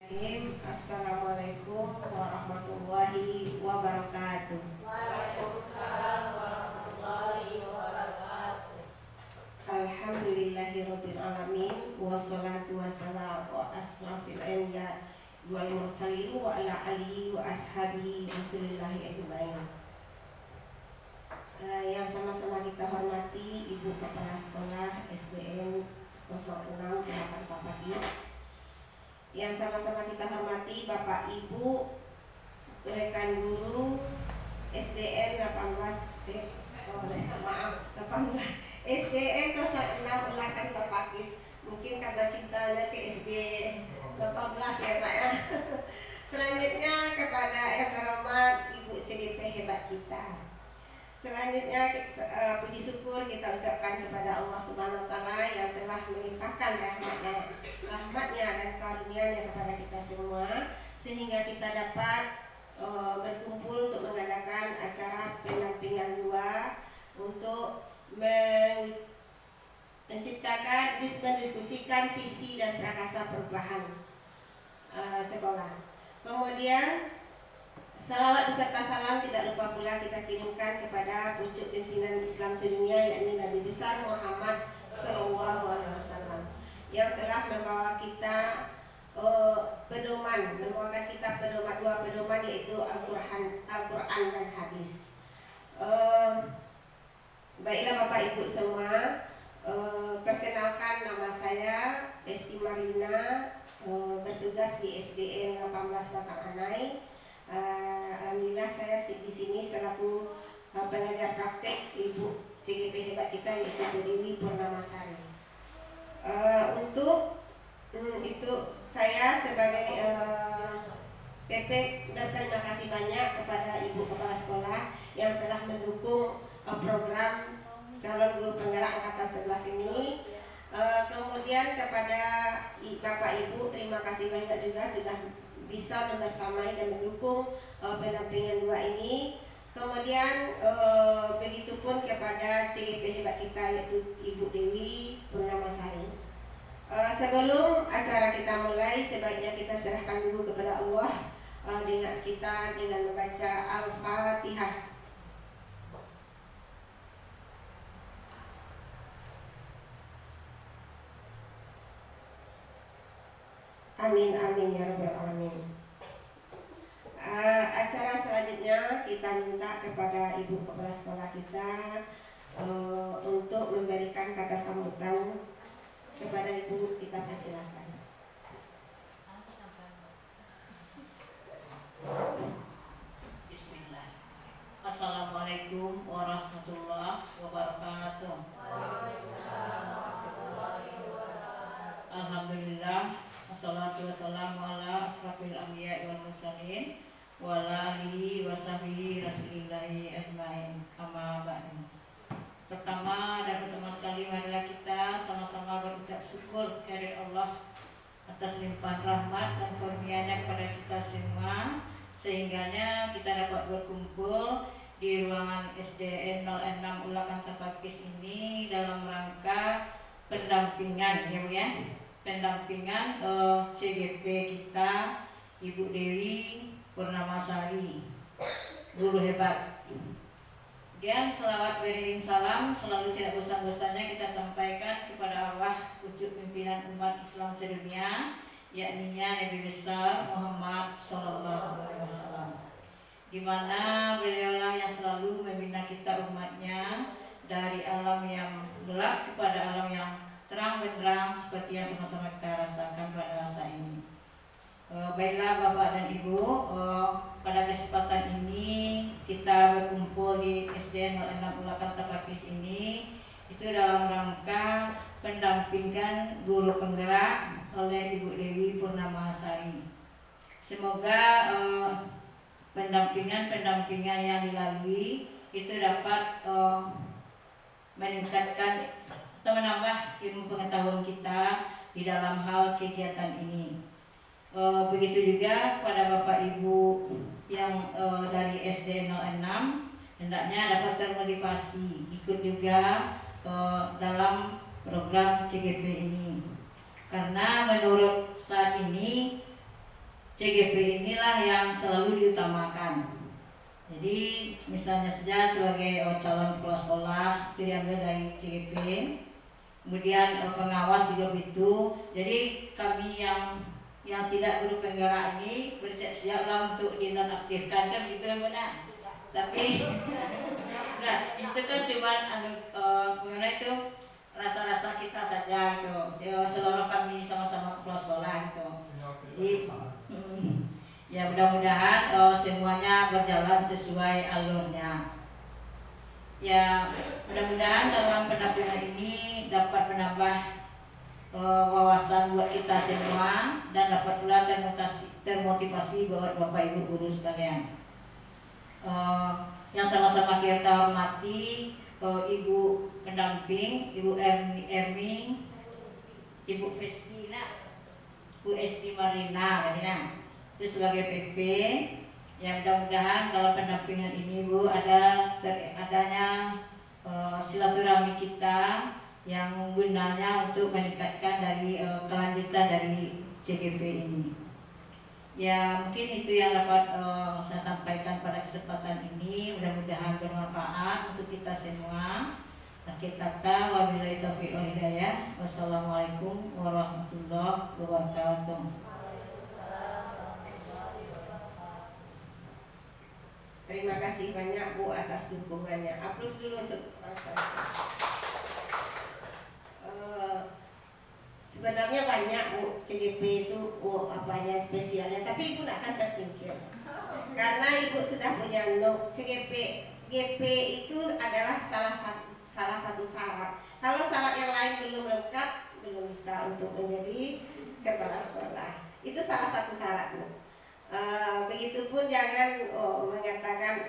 Assalamualaikum warahmatullahi wabarakatuh. Waalaikumsalam warahmatullahi wabarakatuh. Alhamdulillahirabbil alamin wassalatu wassalamu asrofil anbiya wal mursalin wa ala alihi wa ashabihi rasulillahi ajmain. Yang sama-sama kita hormati Ibu Kepala Sekolah SDN 06 Jakarta Pakis, yang sama-sama kita hormati Bapak Ibu rekan guru SDN 18 SDN 06 Ulakan Pakis. Mungkin karena cintanya ke SD 18 ya Pak ya. Selanjutnya kepada yang terhormat Ibu CGP hebat kita. Selanjutnya puji syukur kita ucapkan kepada Allah Subhanahu wa taala yang telah melimpahkan rahmatnya dan karunia-Nya kepada kita semua, sehingga kita dapat berkumpul untuk mengadakan acara pendampingan 2 untuk menciptakan, mendiskusikan visi dan prakasa perubahan sekolah. Kemudian salawat beserta salam tidak lupa pula kita kirimkan kepada pucuk pimpinan Islam sedunia, yakni Nabi besar Muhammad SAW, yang telah membawa kita membawakan kita dua pedoman, yaitu Al-Quran dan hadis. Baiklah Bapak Ibu semua, perkenalkan nama saya Esti Marina, bertugas di SDN 18 Batang Anai. Alhamdulillah saya di sini selaku pengajar praktek Ibu CGP hebat kita, yaitu Bu Dewi Purnamasari. Untuk itu saya sebagai PP berterima kasih banyak kepada Ibu Kepala Sekolah yang telah mendukung program calon guru penggerak angkatan 11 ini. Kemudian kepada Bapak Ibu terima kasih banyak juga sudah bisa membersamai dan mendukung pendampingan 2 ini. Kemudian begitupun kepada CGP hebat kita, yaitu Ibu Dewi Purnamasari. Sebelum acara kita mulai, sebaiknya kita serahkan dulu kepada Allah dengan membaca Al-Fatihah. Amin amin ya rabbal alamin. Acara selanjutnya kita minta kepada Ibu Kepala Sekolah kita untuk memberikan kata sambutan kepada Ibu. Kita persilahkan. Bismillah. Assalamualaikum warahmatullahi wabarakatuh. Alhamdulillah, wassalatu wassalamu ala asrofil anbiya wal mursalin wa ala alihi wa sahbihi rasulillahi ajmain. Amma ba'du. Pertama dan utama sekali, marilah kita sama-sama berucap syukur kepada Allah atas limpahan rahmat dan karunia-Nya kepada kita semua, sehingganya kita dapat berkumpul di ruangan SDN 06 Ulakan Pakis ini dalam rangka pendampingan pendampingan CGP kita Ibu Dewi Purnamasari, guru hebat. Dan selawat beriring salam selalu tidak bosan-bosannya kita sampaikan kepada arwah pucuk pimpinan umat Islam sedunia, yakni Nabi besar Muhammad SAW, di mana beliaulah yang selalu membina kita umatnya dari alam yang gelap kepada alam yang terang benderang, seperti yang sama-sama kita rasakan pada masa ini. Baiklah Bapak dan Ibu, pada kesempatan ini kita berkumpul di SDN 06 Ulakan Pakis ini itu dalam rangka pendampingan guru penggerak oleh Ibu Dewi Purnamasari. Semoga pendampingan yang dilalui itu dapat meningkatkan atau menambah ilmu pengetahuan kita di dalam hal kegiatan ini. Begitu juga pada Bapak Ibu yang dari SD 06, hendaknya dapat termotivasi ikut juga dalam program CGP ini, karena menurut saat ini CGP inilah yang selalu diutamakan. Jadi misalnya saja sebagai calon kepala sekolah itu diambil dari CGP, kemudian pengawas juga begitu. Jadi kami yang tidak guru penggerak ini bersiap-siaplah untuk dinonaktifkan, kan gitu kan benar. Tapi nah, itu kan cuma mengenai itu rasa-rasa kita saja gitu. Seluruh kami sama-sama kepala sekolah gitu. Jadi ya mudah-mudahan semuanya berjalan sesuai alurnya. Ya mudah-mudahan dalam pendampingan ini dapat menambah wawasan buat kita semua dan dapat pula termotivasi buat Bapak Ibu guru sekalian. Yang sama-sama kita hormati Ibu pendamping, Ibu Ermi, Ibu Festina, Bu Esti Marina, itu sebagai PP. Yang mudah-mudahan kalau pendampingan ini Bu adanya silaturahmi kita yang gunanya untuk meningkatkan dari kelanjutan dari CGP ini. Ya mungkin itu yang dapat saya sampaikan pada kesempatan ini. Mudah-mudahan bermanfaat untuk kita semua. Akhir kata, wabillahi taufiq wal hidayah. Wassalamualaikum warahmatullahi wabarakatuh. Terima kasih banyak Bu atas dukungannya. Aplaus dulu untuk Mas. Sebenarnya banyak Bu, CGP itu apanya spesialnya, tapi Ibu tidak akan tersingkir karena Ibu sudah punya GP itu adalah salah satu syarat. Kalau syarat yang lain belum lengkap, belum bisa untuk menjadi kepala sekolah. Itu salah satu syarat Bu. Begitupun jangan mengatakan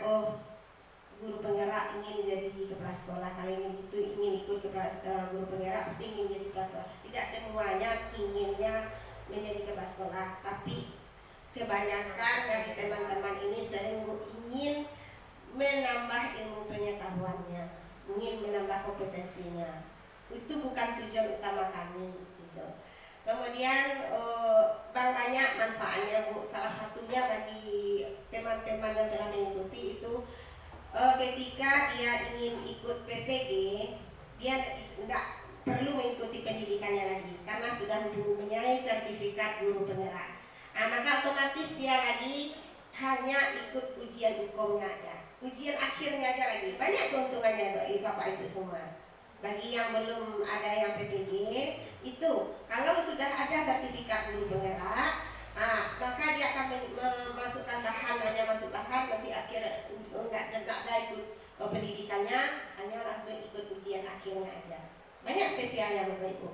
guru penggerak ingin jadi kepala sekolah, kali ini itu ingin ikut guru penggerak pasti ingin jadi kepala sekolah. Tidak semuanya inginnya menjadi kepala sekolah, tapi kebanyakan dari teman-teman ini sering ingin menambah ilmu pengetahuannya, ingin menambah kompetensinya. Itu bukan tujuan utama kami gitu. Kemudian banyak manfaatnya Bu. Salah satunya bagi teman-teman yang telah mengikuti itu ketika dia ingin ikut PPG, dia tidak perlu mengikuti pendidikannya lagi karena sudah mempunyai sertifikat guru penggerak. Maka otomatis dia lagi hanya ikut ujian hukumnya aja, ujian akhirnya aja lagi. Banyak keuntungannya bagi Bapak Ibu semua. Bagi yang belum ada yang PPG itu, kalau sudah ada sertifikat guru penggerak, maka dia akan memasukkan bahan, hanya masuk bahan, nanti akhirnya enggak ada ikut pendidikannya, hanya langsung ikut ujian akhirnya aja. Banyak spesialnya Bapak Ibu.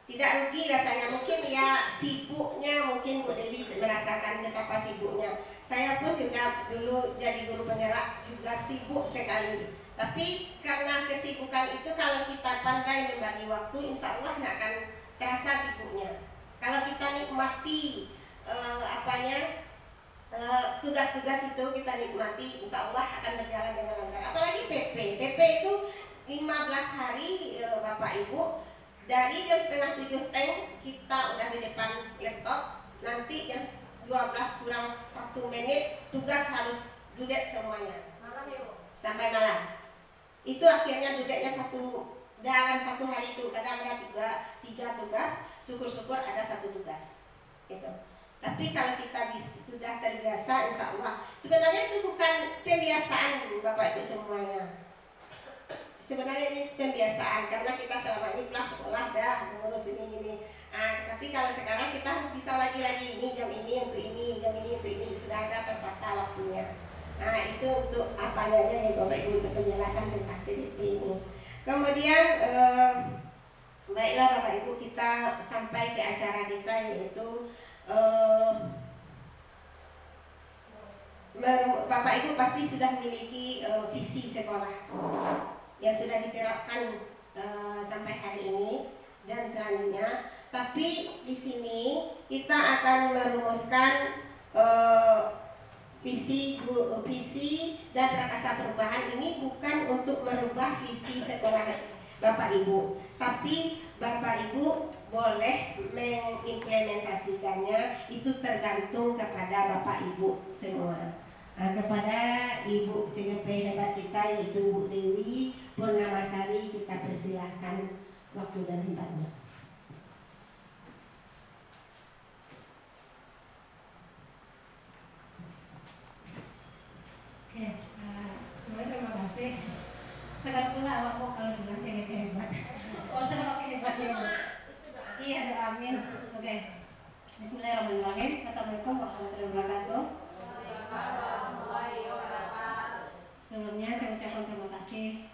Tidak rugi rasanya, mungkin ya sibuknya, mungkin Bu Dewi merasakan betapa sibuknya. Saya pun juga dulu jadi guru penggerak juga sibuk sekali. Tapi karena kesibukan itu, kalau kita pandai membagi waktu, insya Allah nggak akan terasa sibuknya. Kalau kita nikmati tugas-tugas itu kita nikmati, insya Allah akan berjalan dengan lancar. Apalagi PP itu 15 hari Bapak Ibu, dari jam 6:30 kita udah di depan laptop, nanti jam 12 kurang 1 menit tugas harus dudek semuanya sampai malam. Itu akhirnya dudeknya dalam satu hari itu kadang ada 3 tugas, syukur-syukur ada 1 tugas gitu. Tapi kalau kita sudah terbiasa, insya Allah. Sebenarnya itu bukan pembiasaan Bapak Ibu semuanya. Sebenarnya ini pembiasaan karena kita selama ini pulang sekolah dah mengurus ini. Tapi kalau sekarang kita harus bisa lagi ini jam ini untuk ini, jam ini untuk ini, sudah ada tertata waktunya. Itu untuk apanya aja ya Bapak Ibu, untuk penjelasan tentang CGP ini. Kemudian baiklah Bapak Ibu, kita sampai ke acara kita, yaitu Bapak Ibu pasti sudah memiliki visi sekolah yang sudah diterapkan sampai hari ini dan selanjutnya. Tapi di sini kita akan merumuskan visi dan prakasa perubahan ini bukan untuk merubah visi sekolah Bapak Ibu. Tapi Bapak Ibu boleh mengimplementasikannya, itu tergantung kepada Bapak Ibu semua. Nah, kepada Ibu CGP hebat kita yaitu Bu Dewi Purnamasari, kita persilahkan waktu dan tempatnya. Oke, semuanya terima kasih. Segar pula awakmu kalau bilang CGP hebat. Oh, senang pakai hebat ya. Iya, doa amin. Oke. Bismillahirrahmanirrahim. Assalamualaikum warahmatullahi wabarakatuh. Sebelumnya saya ucapkan terima kasih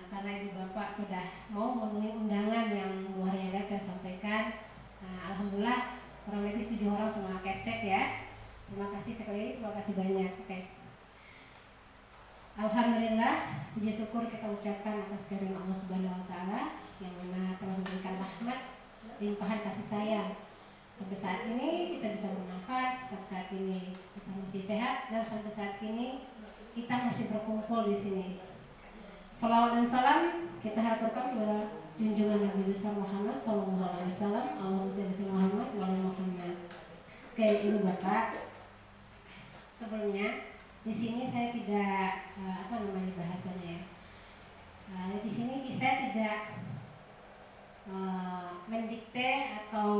karena Ibu Bapak sudah mau memenuhi undangan yang luar biasa saya sampaikan. Alhamdulillah kurang lebih 7 orang semua capsek ya. Terima kasih sekali, terima kasih banyak. Oke. Alhamdulillah, puji syukur kita ucapkan atas karunia Allah Subhanahu wa taala yang mana telah memberikan rahmat, limpahan kasih sayang. Sampai saat ini kita bisa bernafas, sampai saat ini kita masih sehat, dan sampai saat ini kita masih berkumpul di sini. Salawat dan salam kita haturkan kepada junjungan Nabi besar Muhammad Sallallahu Alaihi Wasallam. Allahumma shalli Muhammad wa ala Muhammad. Oke, Ibu Bapak, sebelumnya di sini saya tidak bahasanya ya. Di sini saya tidak mendikte atau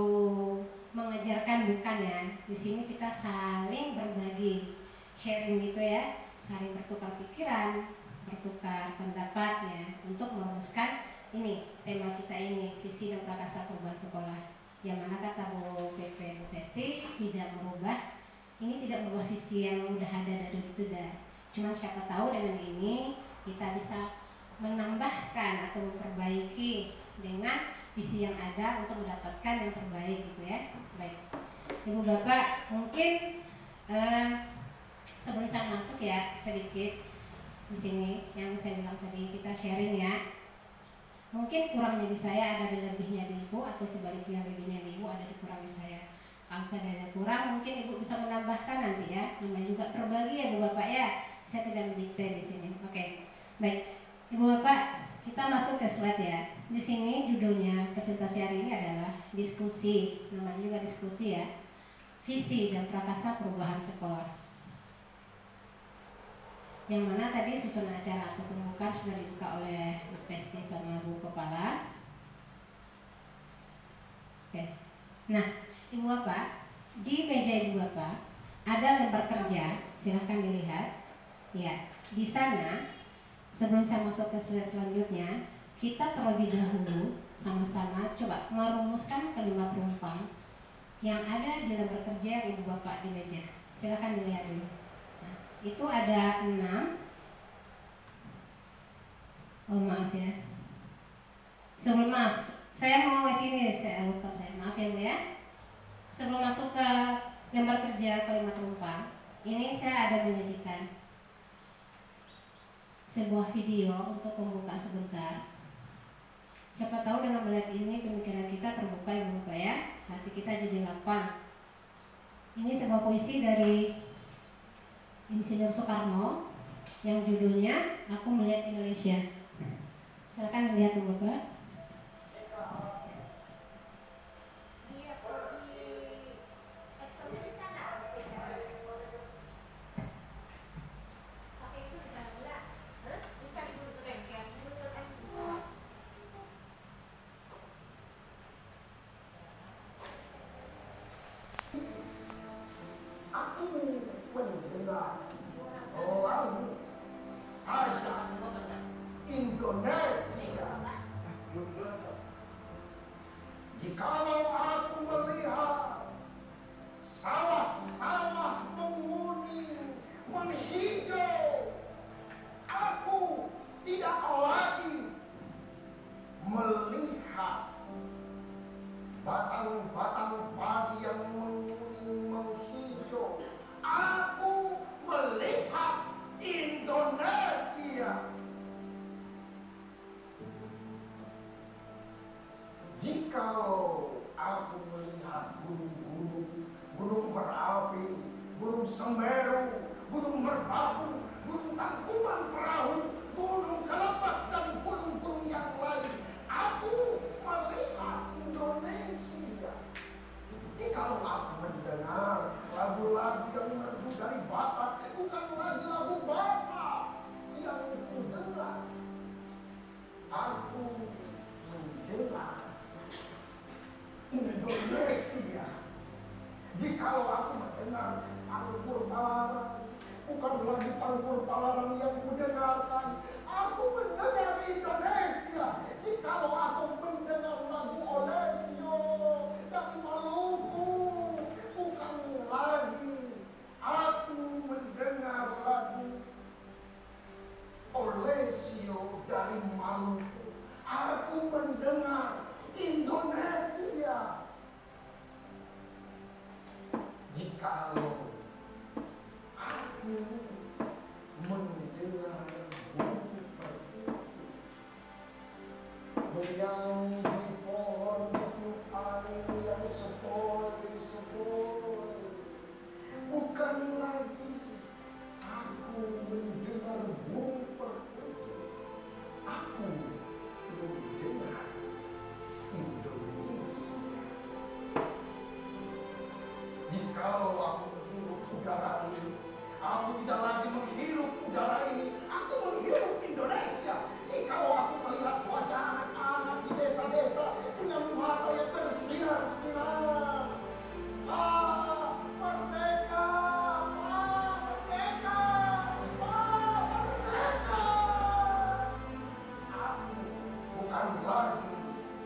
mengajarkan, bukan ya. Di sini kita saling berbagi, sharing gitu ya, saling bertukar pikiran, bertukar pendapat ya, untuk merumuskan ini tema kita ini, visi dan prakarsa perubahan sekolah. Yang mana kata Bu PP Testi tidak merubah, ini tidak merubah visi yang udah ada dari itu dah. Cuma siapa tahu dengan ini kita bisa menambahkan atau memperbaiki dengan visi yang ada untuk mendapatkan yang terbaik gitu ya. Baik, Ibu Bapak, mungkin sebelum saya masuk ya sedikit di sini yang saya bilang tadi, kita sharing ya. Mungkin kurangnya di saya ada di lebihnya di Ibu, atau sebaliknya lebihnya di Ibu ada di kurangnya saya. Kalau saya ada kurang, mungkin Ibu bisa menambahkan nanti ya. Namanya juga berbagi ya Ibu Bapak ya. Saya tidak mendikte di sini. Oke, baik. Ibu Bapak, kita masuk ke slide ya. Di sini judulnya presentasi hari ini adalah diskusi. Namanya juga diskusi ya. Visi dan prakarsa perubahan sekolah. Yang mana tadi susunan acara atau pembukaan sudah dibuka oleh Bu Pesti sama Bu Kepala. Oke. Nah, Ibu Bapak, di meja Ibu Bapak ada lembar kerja, silahkan dilihat. Ya, di sana sebelum saya masuk ke slide selanjutnya, kita terlebih dahulu sama-sama coba merumuskan kalimat rumpang yang ada di lembar kerja yang Ibu Bapak di meja. Silahkan dilihat dulu. Nah, itu ada 6. Oh maaf ya. Sebelum maaf, saya mau ke sini, saya lupa saya. Maaf ya Bu ya. Sebelum masuk ke lembar kerja kalimat rumpang, ini saya ada menyajikan sebuah video untuk pembukaan sebentar. Siapa tahu dengan melihat ini pemikiran kita terbuka ya Bapak ya, hati kita jadi lapang. Ini sebuah puisi dari Insinyur Soekarno yang judulnya Aku Melihat Indonesia. Silakan lihat Bapak. Gunung Tangkuban Perahu, Gunung Kelebat, dan gunung-gunung yang lain Jikalau aku mendengar pangkur palarang, bukan lagi pangkur palarang yang kudengarkan, aku mendengar Indonesia. Jikalau aku mendengar lagu Olesio dari Maluku, bukan lagi aku mendengar lagu Olesio dari Maluku, aku mendengar Indonesia. Jikalau aku mendengar bunyi menyanyi pohon betuan yang sepoi-sepoi, bukan lagi aku mendengar bunyi perkutut, aku mendengar Indonesia. Jikalau aku menghirup udara ini, aku tidak lagi menghirup udara ini, aku menghirup Indonesia. Jikalau aku melihat wajah anak-anak di desa-desa dengan mata yang bersinar-sinar, merdeka, merdeka, merdeka. Aku bukan lagi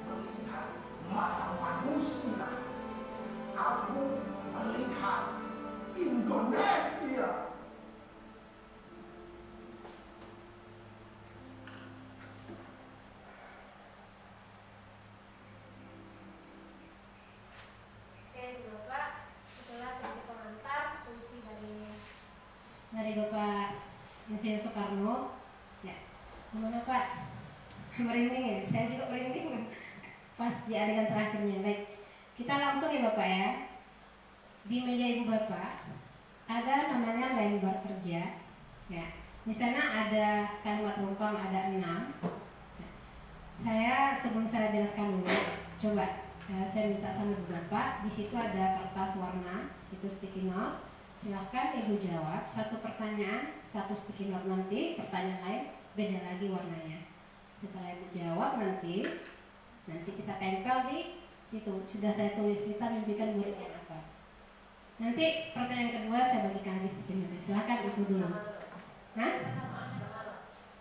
melihat mata manusia, aku melihat Indonesia. Oke, Bapak, itulah sedikit pengantar puisi dari Bapak Insinyur Soekarno. Ya, gimana Pak? Merinding ya? Saya juga merinding pas di adegan terakhirnya. Baik, kita langsung ya Bapak ya. Di meja Ibu Bapak ada namanya lembar kerja. Ya, di sana ada kalimat rumpang ada 6. Sebelum saya jelaskan dulu, coba saya minta sama Ibu Bapak. Di situ ada kertas warna, itu sticky note. Silahkan Ibu jawab satu pertanyaan, satu sticky note, nanti pertanyaan lain beda lagi warnanya. Setelah Ibu jawab nanti kita tempel di itu. Sudah saya tulis, kita mimpikan muridnya apa. Nanti pertanyaan kedua saya bagikan lagi sticky note. Silahkan Ibu dulu. Hah?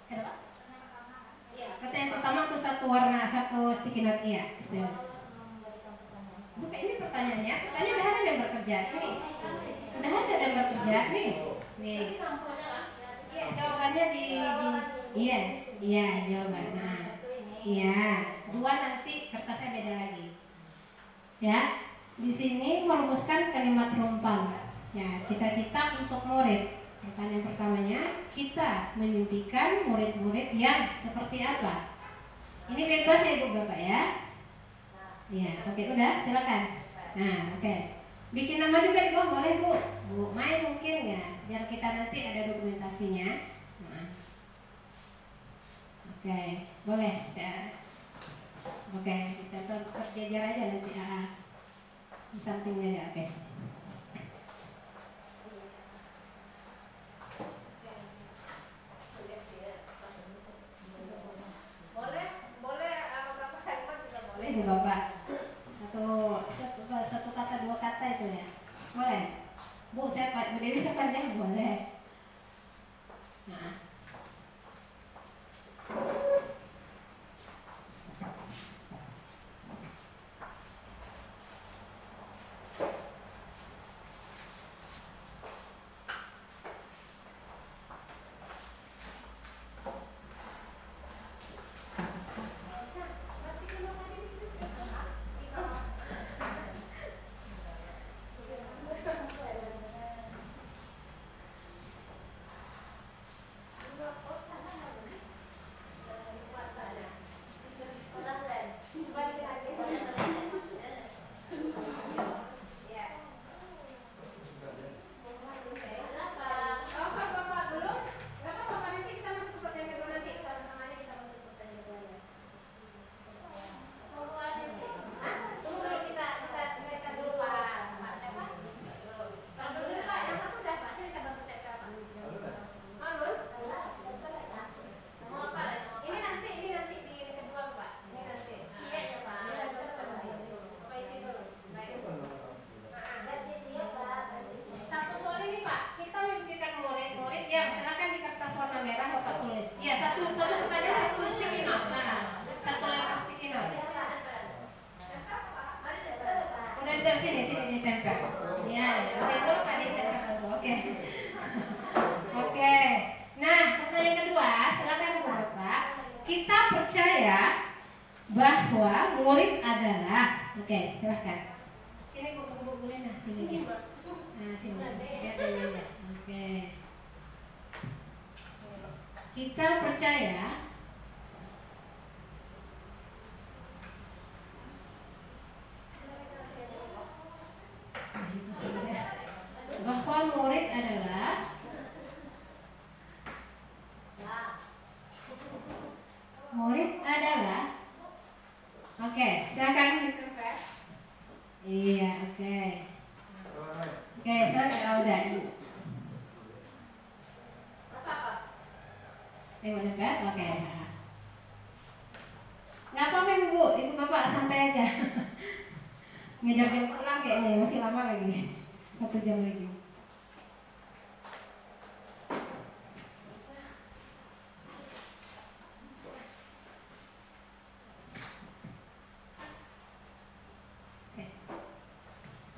Kenapa? Iya. Pertanyaan pertama aku satu warna, satu sticky note. Iya. Bukan, ini pertanyaannya. Pertanyaan udah ada lembar kerja. Ini udah ada lembar kerja nih. Nih. Iya, jawabannya di iya jawaban. Nah, iya. Dua nanti kertasnya beda lagi. Ya. Di sini merumuskan kalimat rumpang. Ya, cita-cita untuk murid. Pertanyaan pertamanya, kita memimpikan murid-murid yang seperti apa? Ini bebas ya Ibu Bapak ya. Ya, oke, udah, silakan. Nah, oke. Bikin nama juga di bawah boleh Bu. Bu Mai mungkin ya, biar kita nanti ada dokumentasinya. Nah. Oke, boleh. Oke, kita terjejar aja nanti. Di sampingnya ya, oke. Boleh beberapa kalimat juga boleh Bu Bapak. Satu kata, dua kata itu ya. Boleh. Bu, Bu Dewi saya panjang boleh. Nah. Oke, silahkan. Sini Bu Lina, sini ya. Nah, sini. Lihat ya. Oke. Kita percaya bahwa murid adalah oke, silakan. Iya, oke. Oke, silakan udah. Udah kan? Oke. Nggak apa-apa ibu bapak santai aja. Ngejar jam pulang kayaknya masih lama lagi, 1 jam lagi.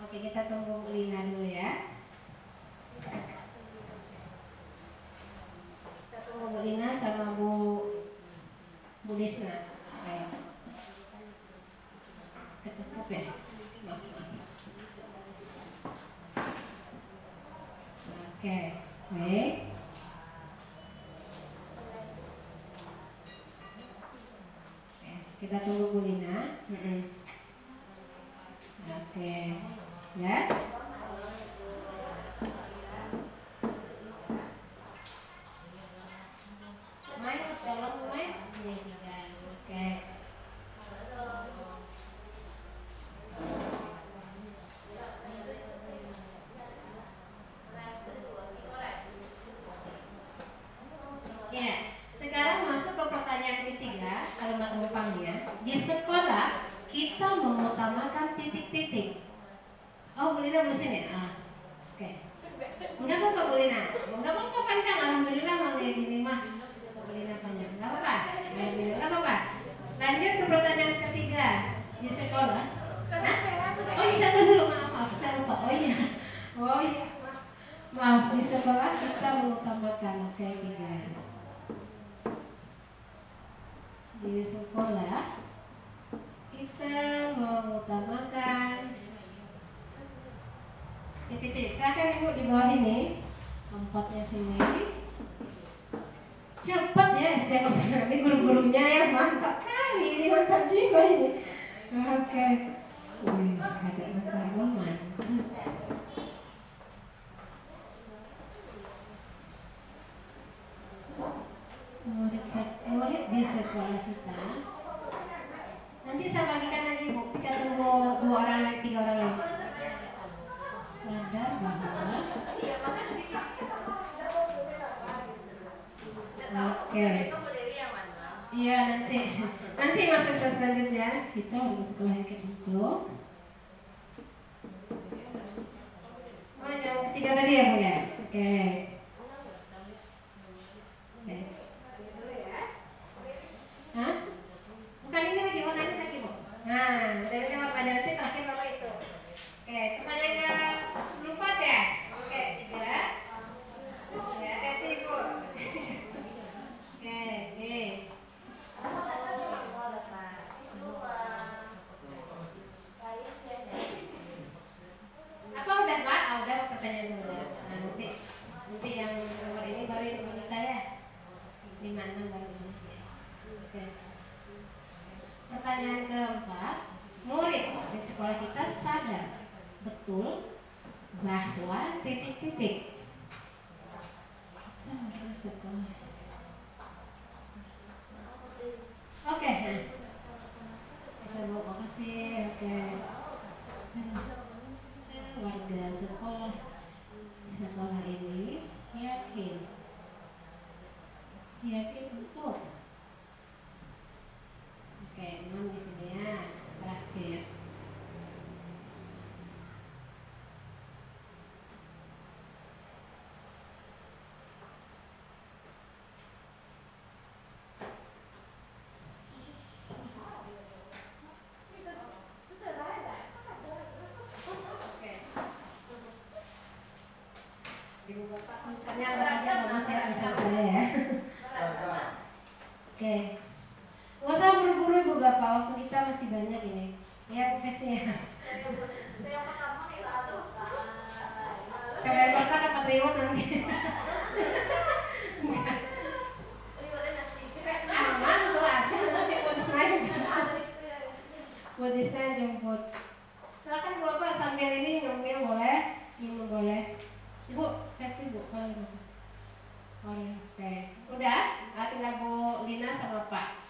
Oke, kita tunggu Bu Lina dulu ya. Kita tunggu Bu Lina sama Bu Lisna. Ayo. Ketutup ya. Maaf. Oke, baik. Kita tunggu Bu Lina. Oke. Ya. Mic, tolong mic. Oke. Ya, sekarang masuk ke pertanyaan ketiga, kalimat pengupangnya. Di sekolah kita mengutamakan titik-titik. Oh, Bu Lina belum sini? Oke. Enggak apa-apa Bu Lina. Enggak apa-apa kan Kang, alhamdulillah malah gini mah. Bu Lina tanya. Enggak apa-apa. Enggak apa-apa. Lanjut ke pertanyaan ketiga. Di sekolah. Oh, bisa dulu. Maaf, saya lupa. Oh iya. Maaf, di sekolah kita mengutamakan tiga. Di sekolah kita mengutamakan titik. Silakan Ibu di bawah ini. Tempatnya sini. Cepat ya SD ini guru-gurunya ya, mantap kali ini, mantap juga ini. Oke. Wih, ada teman. Murid di sekolah kita. Nanti saya bagikan lagi Bu. Kita tunggu 2 orang lagi, 3 orang lagi. Sadar bahwa oke. Iya nanti masuk selanjutnya kita udah sekolah yang itu. Oh yang ketiga tadi ya Bu ya. Oke. Hah? Bukan ini lagi, warna ini lagi Bu. Nah, dari warna nanti terakhir apa itu? Oke, pertanyaan ke-4 ya? Oke, 3. Ya, kasih Bu. Oke. Apa udah Pak? Udah pertanyaan dulu ya. Nah, nanti yang nomor ini baru Ibu kita ya. 56 baru ini. Oke. Pertanyaan ke-4, murid di sekolah kita sadar betul bahwa titik-titik. Oke. Kita bawa makasih. Oke. Warga sekolah ini yakin untuk. Oke, 6 di sini ya. Terakhir. Ibu Bapak misalnya ada aja bagus ya, misal saya ya. Oke. Gak usah buru-buru Ibu Bapak, waktu kita masih banyak ini. Ya, pasti ya. Saya pertama nih satu. Saya bakal dapat reward nanti. Rewardnya nasi. Aman tuh aja nanti modisnya jemput. Silakan Bapak sambil ini ngambil boleh, minum boleh. Ibu, pasti Bu, boleh Bu. Boleh, oke. Udah, tinggal Bu Lina sama Pak.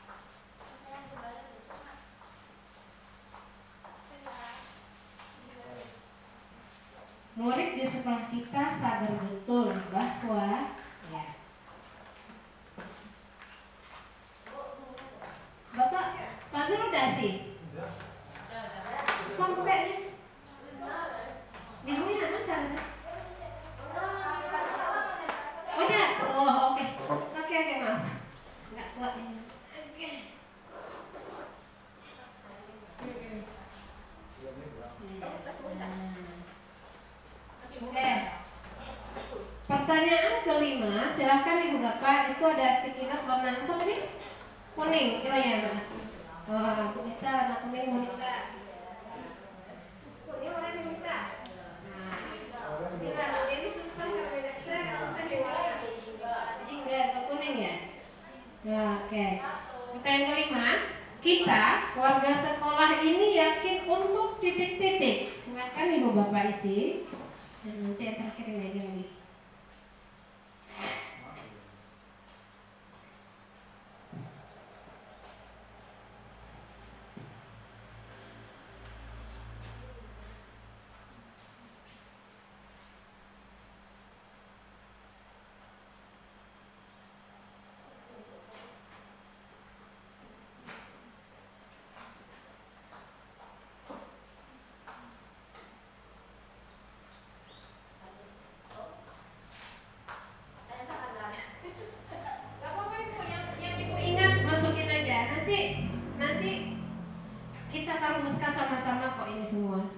Murid di sekolah kita sadar betul bahwa ya. Bapak, Pak Zul udah sih? Kompetnya? Minggunya mana seharusnya? Oh ya, oh oke. Oke, maaf. Nggak kuat ini. Oke. Oke. Pertanyaan kelima, silahkan Ibu Bapak, itu ada sticky note warna apa tadi? Kuning, oh ya Mbak. Oh, kita warna kuning Monika. Kuning warna Monika. Nah, ini susah kalau beda saya nggak susah gimana? Jingga atau kuning ya? Nah, oke. Pertanyaan kelima, kita warga sekolah ini yakin untuk titik-titik. Silakan Ibu Bapak isi. Dan nanti yang terakhir ini aja lagi. Nanti kita akan rumuskan sama-sama kok ini semua.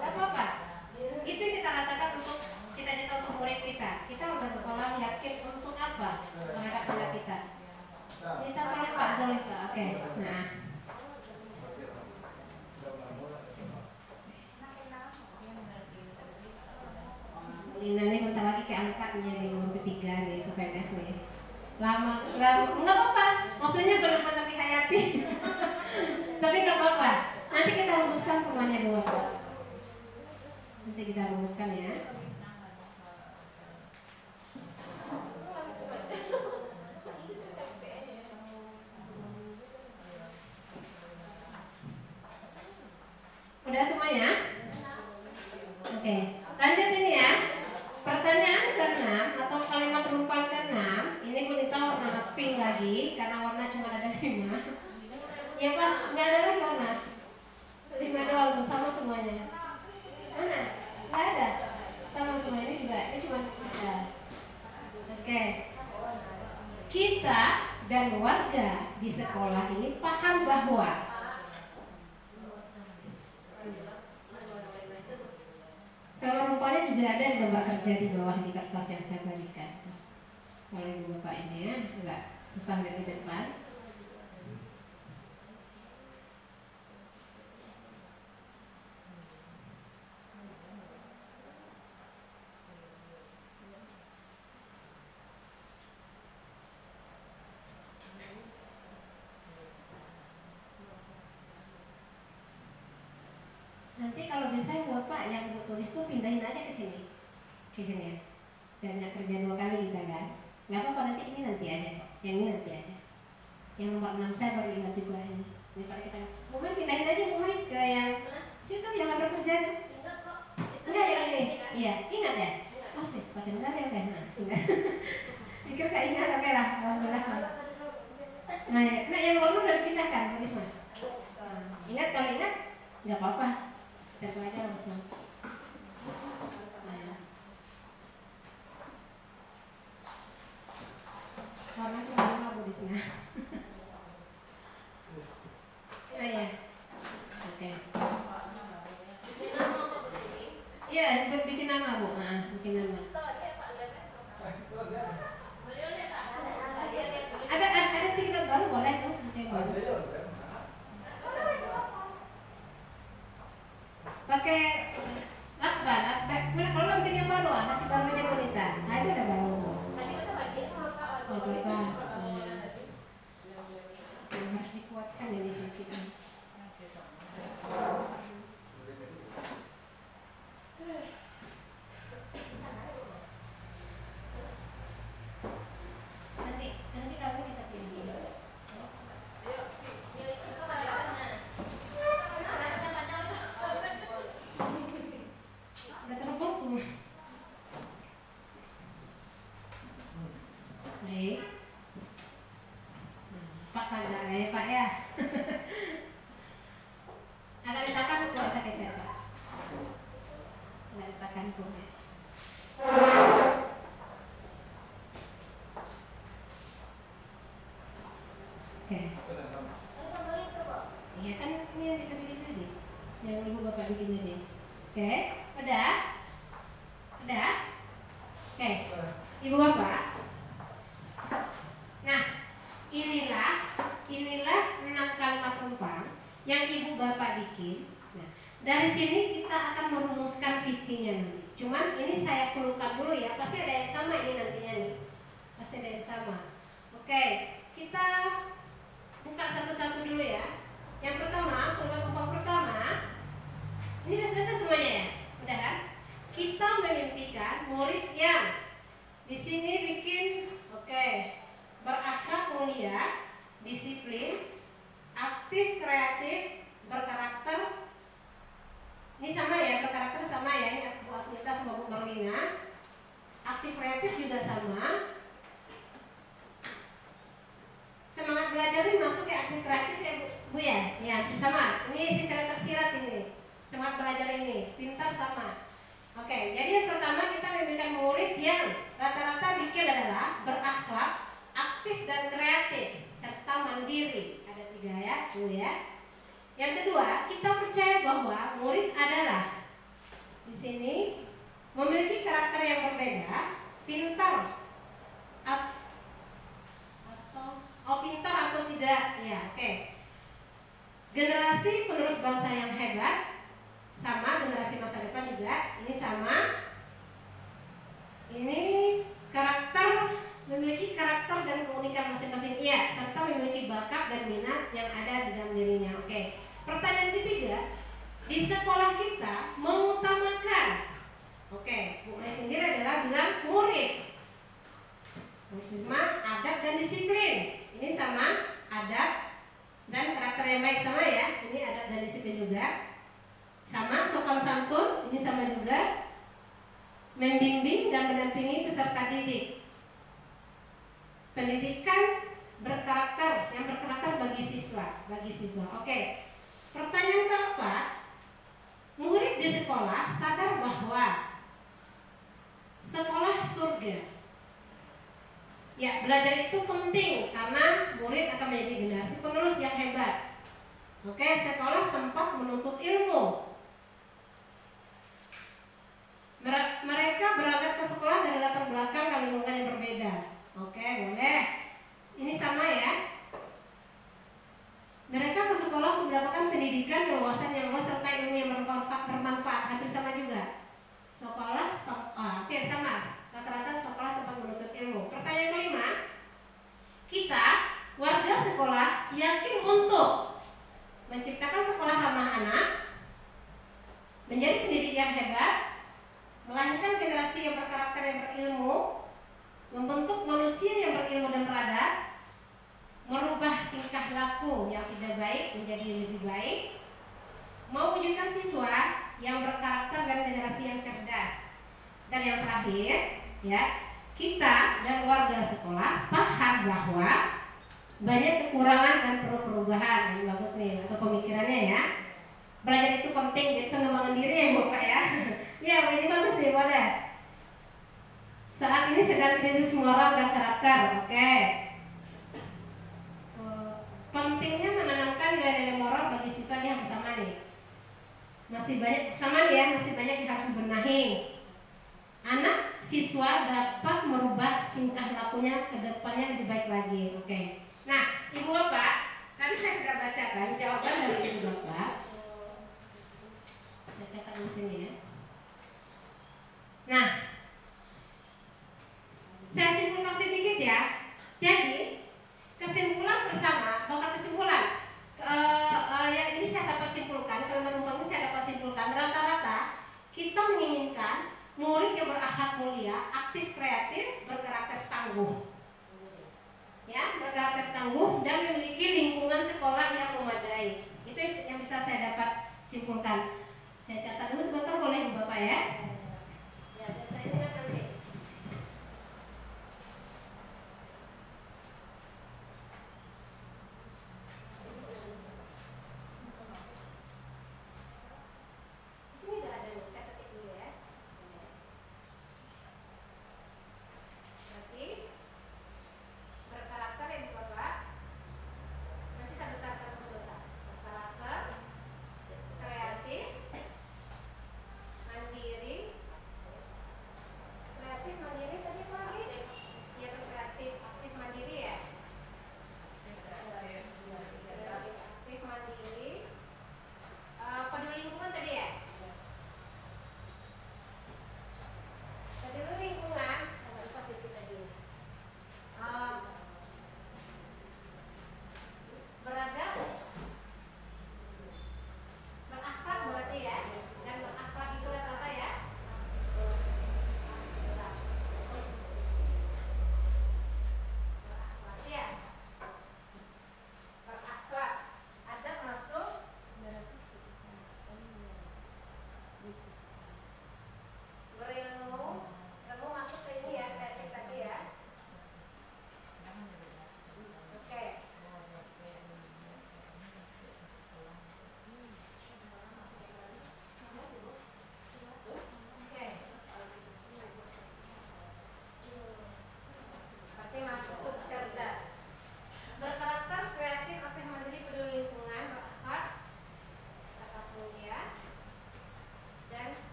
Apa-apa. Itu yang kita rasakan untuk cita-cita untuk murid kita. Kita udah sekolah yakin untuk apa terhadap anak kita. Kita tolong Pak Zolika. Oke. Nah. Ini bentar lagi ke angkat menjadi nomor ketiga nih ke PNS nih. Lama nggak apa-apa. Maksudnya belum tapi hayati. Tapi nggak apa-apa. Nanti kita rumuskan semuanya dulu. Nanti kita rumuskan ya. Udah semuanya? Oke. Lanjut ini ya. Pertanyaan ke-6 atau kalimat rumpang ke-6. Ini gurita warna pink lagi karena warna cuma ada 5. Ya pas nggak ada lagi warna 5 doang sama semuanya. Mana? Nggak ada. Sama semua ini juga. Ini cuma ada. Oke. Kita dan warga di sekolah ini paham bahwa kalau rupanya juga ada yang gambar kerja di bawah di kertas yang saya bagikan. Kalau Ibu Bapak ini ya, enggak susah lihat di depan. Nanti kalau bisa Bapak yang Ibu tulis tuh pindahin aja ke sini. Ke sini ya. Dan kerja 2 kali kita kan. Nggak apa-apa, nanti ini nanti aja. Yang ini nanti aja. Yang nomor 6 saya baru ingat juga ini. Ini kalau kita Mumai pindahin aja Mumai ke yang situ yang ada kerja. Enggak yang ini. Iya, ingat ya? Oh, pakai benar ya kan. Nah, pikir gak ingat, oke lah. Alhamdulillah. Nah, yang lalu udah dipindahkan, Risma. Ingat kalau ingat, nggak apa-apa. Tempel aja langsung. Nah. Warna itu warna Bu Disna. Oh ya. Oke. Baik. Pak kagak ya Pak ya. Agak ditekan kuat sakitnya Pak. Agak ditekan kuat. Oke. Iya kan ini yang kita bikin tadi, yang ibu bapak bikin tadi. Oke, udah, udah. Oke, ibu bapak. Nah, inilah 6 kalimat rumpang yang ibu bapak bikin. Nah, dari sini kita akan merumuskan visinya nanti. Cuman ini saya keluhkan dulu ya, pasti ada yang sama ini nantinya nih. Pasti ada yang sama. Oke, kita buka satu-satu dulu ya. Yang pertama, rumpang pertama, ini udah selesai semuanya ya, udah kan? Kita mimpikan murid yang di sini bikin, oke, berakhlak mulia, disiplin, aktif, kreatif, berkarakter. Ini sama ya, berkarakter sama ya, ini buat kita sama Bu Marlina. Aktif, kreatif juga sama. Semangat belajar ini masuk ya, aktif kreatif ya Bu ya? Ya, sama. Ini secara tersirat ini. Semangat belajar ini, pintar sama. Oke, jadi yang pertama kita memiliki murid yang rata-rata bikin adalah berakhlak, aktif dan kreatif, serta mandiri. Ada 3 ya, Bu ya. Yang kedua, kita percaya bahwa murid adalah di sini memiliki karakter yang berbeda, pintar, pintar atau tidak ya, oke. Generasi penerus bangsa yang hebat, sama generasi masa depan juga, ini sama. Ini karakter, memiliki karakter dan keunikan masing-masing, iya, serta memiliki bakat dan minat yang ada di dalam dirinya. Oke. Pertanyaan ketiga, di sekolah kita mengutamakan, oke, Bu Mai sendiri adalah bilang murid, Marxisme, adab dan disiplin. Ini sama, adab dan karakter yang baik sama ya. Ini adab dan disiplin juga. Sama, sopan santun, ini sama juga. Membimbing dan mendampingi peserta didik. Pendidikan berkarakter, yang berkarakter bagi siswa. Oke. Pertanyaan keempat, murid di sekolah sadar bahwa sekolah surga. Ya, belajar itu penting karena murid akan menjadi generasi penerus yang hebat. Oke, sekolah tempat menuntut ilmu. Mereka berangkat ke sekolah dari latar belakang dan lingkungan yang berbeda. Oke, boleh. Ini sama ya. Mereka ke sekolah untuk mendapatkan pendidikan, wawasan yang luas serta ilmu yang bermanfaat. Hampir sama juga. Sekolah, oke, sama. Rata-rata sekolah tempat menuntut ilmu. Pertanyaan kelima, kita warga sekolah yakin untuk menciptakan sekolah ramah anak, menjadi pendidik yang hebat, melahirkan generasi yang berkarakter yang berilmu, membentuk manusia yang berilmu dan beradab, merubah tingkah laku yang tidak baik menjadi lebih baik, mewujudkan siswa yang berkarakter dan generasi yang cerdas. Dan yang terakhir, ya, kita dan warga sekolah paham bahwa banyak kekurangan dan perlu perubahan. Ini bagus nih untuk pemikirannya ya. Belajar itu penting, jadi pengembangan diri ya Bapak ya. Ya, ini bagus nih, boleh. Saat ini sedang krisis moral dan karakter, oke. Pentingnya menanamkan nilai-nilai moral bagi siswa yang bersama nih. Masih banyak sama nih ya, masih banyak yang harus dibenahi. Anak siswa dapat merubah tingkah lakunya ke depannya lebih baik lagi. Oke. Nah, Ibu Bapak, tadi saya sudah bacakan jawaban dari Ibu Bapak. Saya catat di sini ya. Nah, saya simpulkan sedikit ya. Jadi, kesimpulan bersama, bahkan kesimpulan yang ini saya dapat simpulkan, kalau menumpang ini saya dapat simpulkan, rata-rata kita menginginkan murid yang berakhlak mulia, aktif kreatif, berkarakter tangguh. Ya, berkarakter tangguh dan memiliki lingkungan sekolah yang memadai. Itu yang bisa saya dapat simpulkan. Saya catat dulu sebentar, boleh Bu Bapak ya? Ya, biasa ini kan nanti.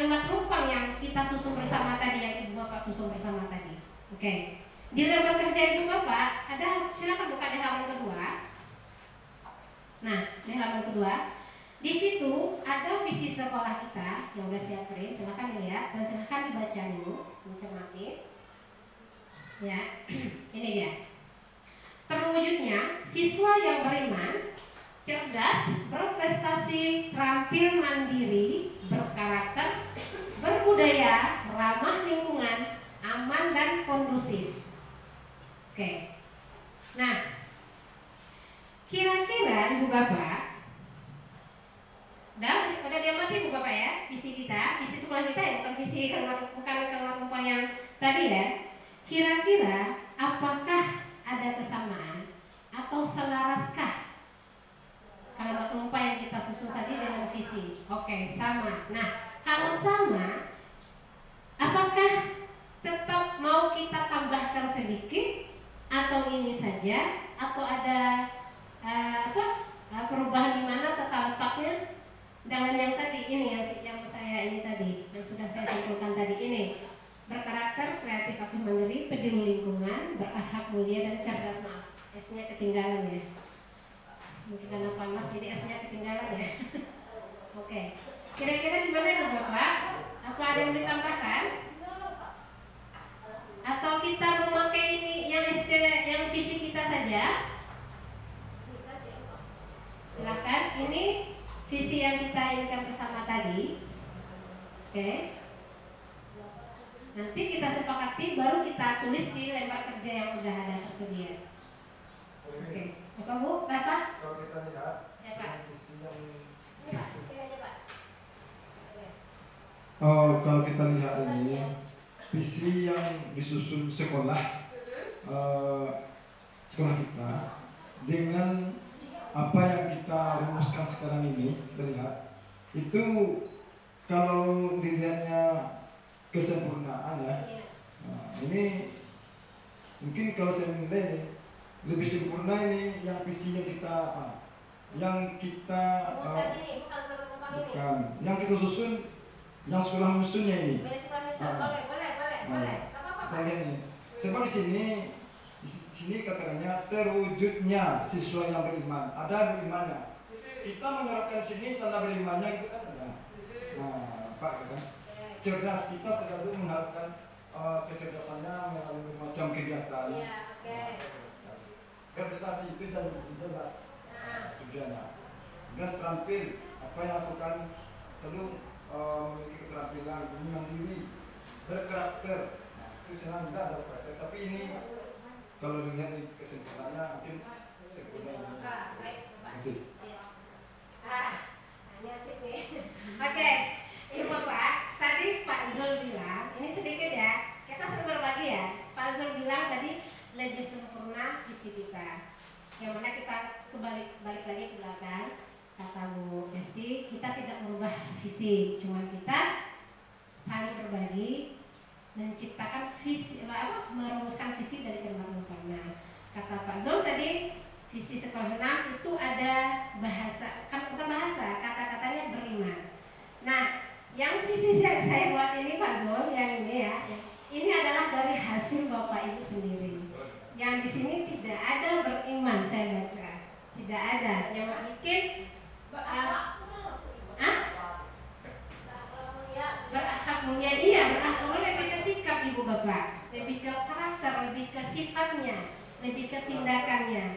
kalimat rumpang yang kita susun bersama tadi, yang Ibu Bapak susun bersama tadi. Oke. Di lembar kerja Ibu Bapak ada, silakan buka di halaman kedua. Nah, di halaman kedua, di situ ada visi sekolah kita yang udah siap print. Silakan dilihat dan silakan dibaca dulu, mencermati. Ya, ini dia. Terwujudnya siswa yang beriman, cerdas, berprestasi, terampil mandiri, berkarakter, berbudaya, ramah lingkungan, aman dan kondusif. Oke. Nah, kira-kira Ibu Bapak, udah diamati Ibu Bapak ya, visi kita, visi sekolah kita ya, bukan visi keluar rumpang yang tadi ya. Kira-kira apakah ada kesamaan atau selaraskah kalimat rumpang yang kita susun tadi dengan visi? Oke, sama. Nah, kalau sama, apakah tetap mau kita tambahkan sedikit atau ini saja, atau ada perubahan di mana tata letaknya dengan yang tadi ini, yang saya ini tadi, yang sudah saya simpulkan tadi ini? Berkarakter, kreatif, aktif, mandiri, peduli lingkungan, berakhlak mulia dan cerdas. Maaf, S-nya ketinggalan ya. Mungkin karena panas jadi S-nya ketinggalan ya. Oke. Kira-kira gimana ya Bapak? Apa ada yang ditambahkan? Atau kita memakai ini yang yang visi kita saja? Silakan. Ini visi yang kita inginkan bersama tadi. Oke. Nanti kita sepakati, baru kita tulis di lembar kerja yang sudah ada tersedia. Oke. Bapak Bu, Bapak? Kalau kita lihat, Ya Pak. visi yang kalau kita lihat ini visi yang disusun sekolah kita dengan apa yang kita rumuskan sekarang ini, kita lihat itu kalau dilihatnya kesempurnaan ya. Nah, ini mungkin kalau saya menilai lebih sempurna ini yang visinya kita yang kita bukan yang kita susun, yang sekolah musuhnya ini. Boleh. Kita lihat ini. Sebab di sini katanya terwujudnya siswa yang beriman. Ada berimannya. Kita menyerahkan sini tanda berimannya itu kan ada. Nah, Pak kan. Cerdas, kita selalu mengharapkan kecerdasannya melalui macam kegiatan. Prestasi itu dan jelas tujuannya. Dan terampil apa yang lakukan selalu memiliki keterampilan, mandiri, berkarakter. Nah, itu senang tidak ada karakter. Tapi ini kalau dilihat kesempurnaannya mungkin sempurna. Baik, Bapak. Masih. Hanya sih nih. Oke, Ibu Bapak. Tadi Pak Zul bilang, ini sedikit ya, kita sering berbagi ya. Pak Zul bilang tadi lebih sempurna visi kita. Yang mana kita balik lagi ke belakang, kata Bu Esti, kita tidak merubah visi, cuma kita saling berbagi, menciptakan visi, merumuskan visi dari kalimat rumpang. Nah, kata Pak Zul tadi, visi sekolah 6 itu ada bahasa, bukan bahasa, kata-katanya beriman. Nah, yang visi yang saya buat ini Pak Zul, yang ini ya, ini adalah dari hasil Bapak Ibu sendiri. Yang di sini tidak ada beriman, saya baca, tidak ada. Yang bikin berakhlak mulia, iya berakhlak mulia, lebih ke sikap Ibu Bapak, lebih ke karakter, lebih ke sifatnya, lebih ke tindakannya.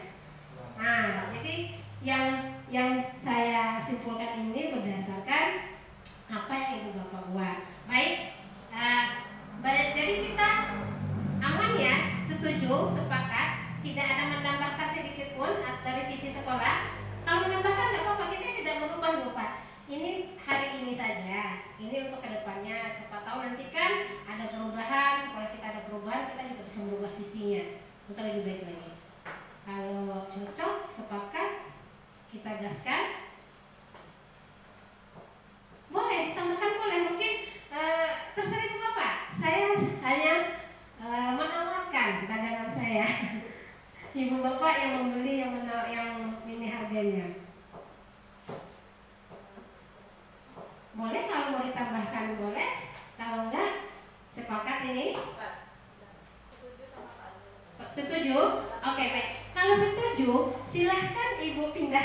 Nah, jadi yang saya simpulkan ini berdasarkan apa yang Ibu Bapak buat. Baik, jadi kita aman ya, setuju, sepakat, tidak ada menambahkan sedikit pun dari visi sekolah. Kalau menambahkan nggak apa-apa, kita tidak merubah Bapak. Ini hari ini saja, ini untuk kedepannya. Siapa tahu nanti kan ada perubahan, sekolah kita ada perubahan, kita juga bisa merubah visinya untuk lebih baik lagi. Kalau cocok, sepakat, kita gaskan. Boleh ditambahkan, boleh, mungkin terserah Ibu Bapak. Saya hanya menawarkan dagangan saya. Ibu Bapak yang membeli, yang ini harganya. Boleh, kalau mau ditambahkan boleh,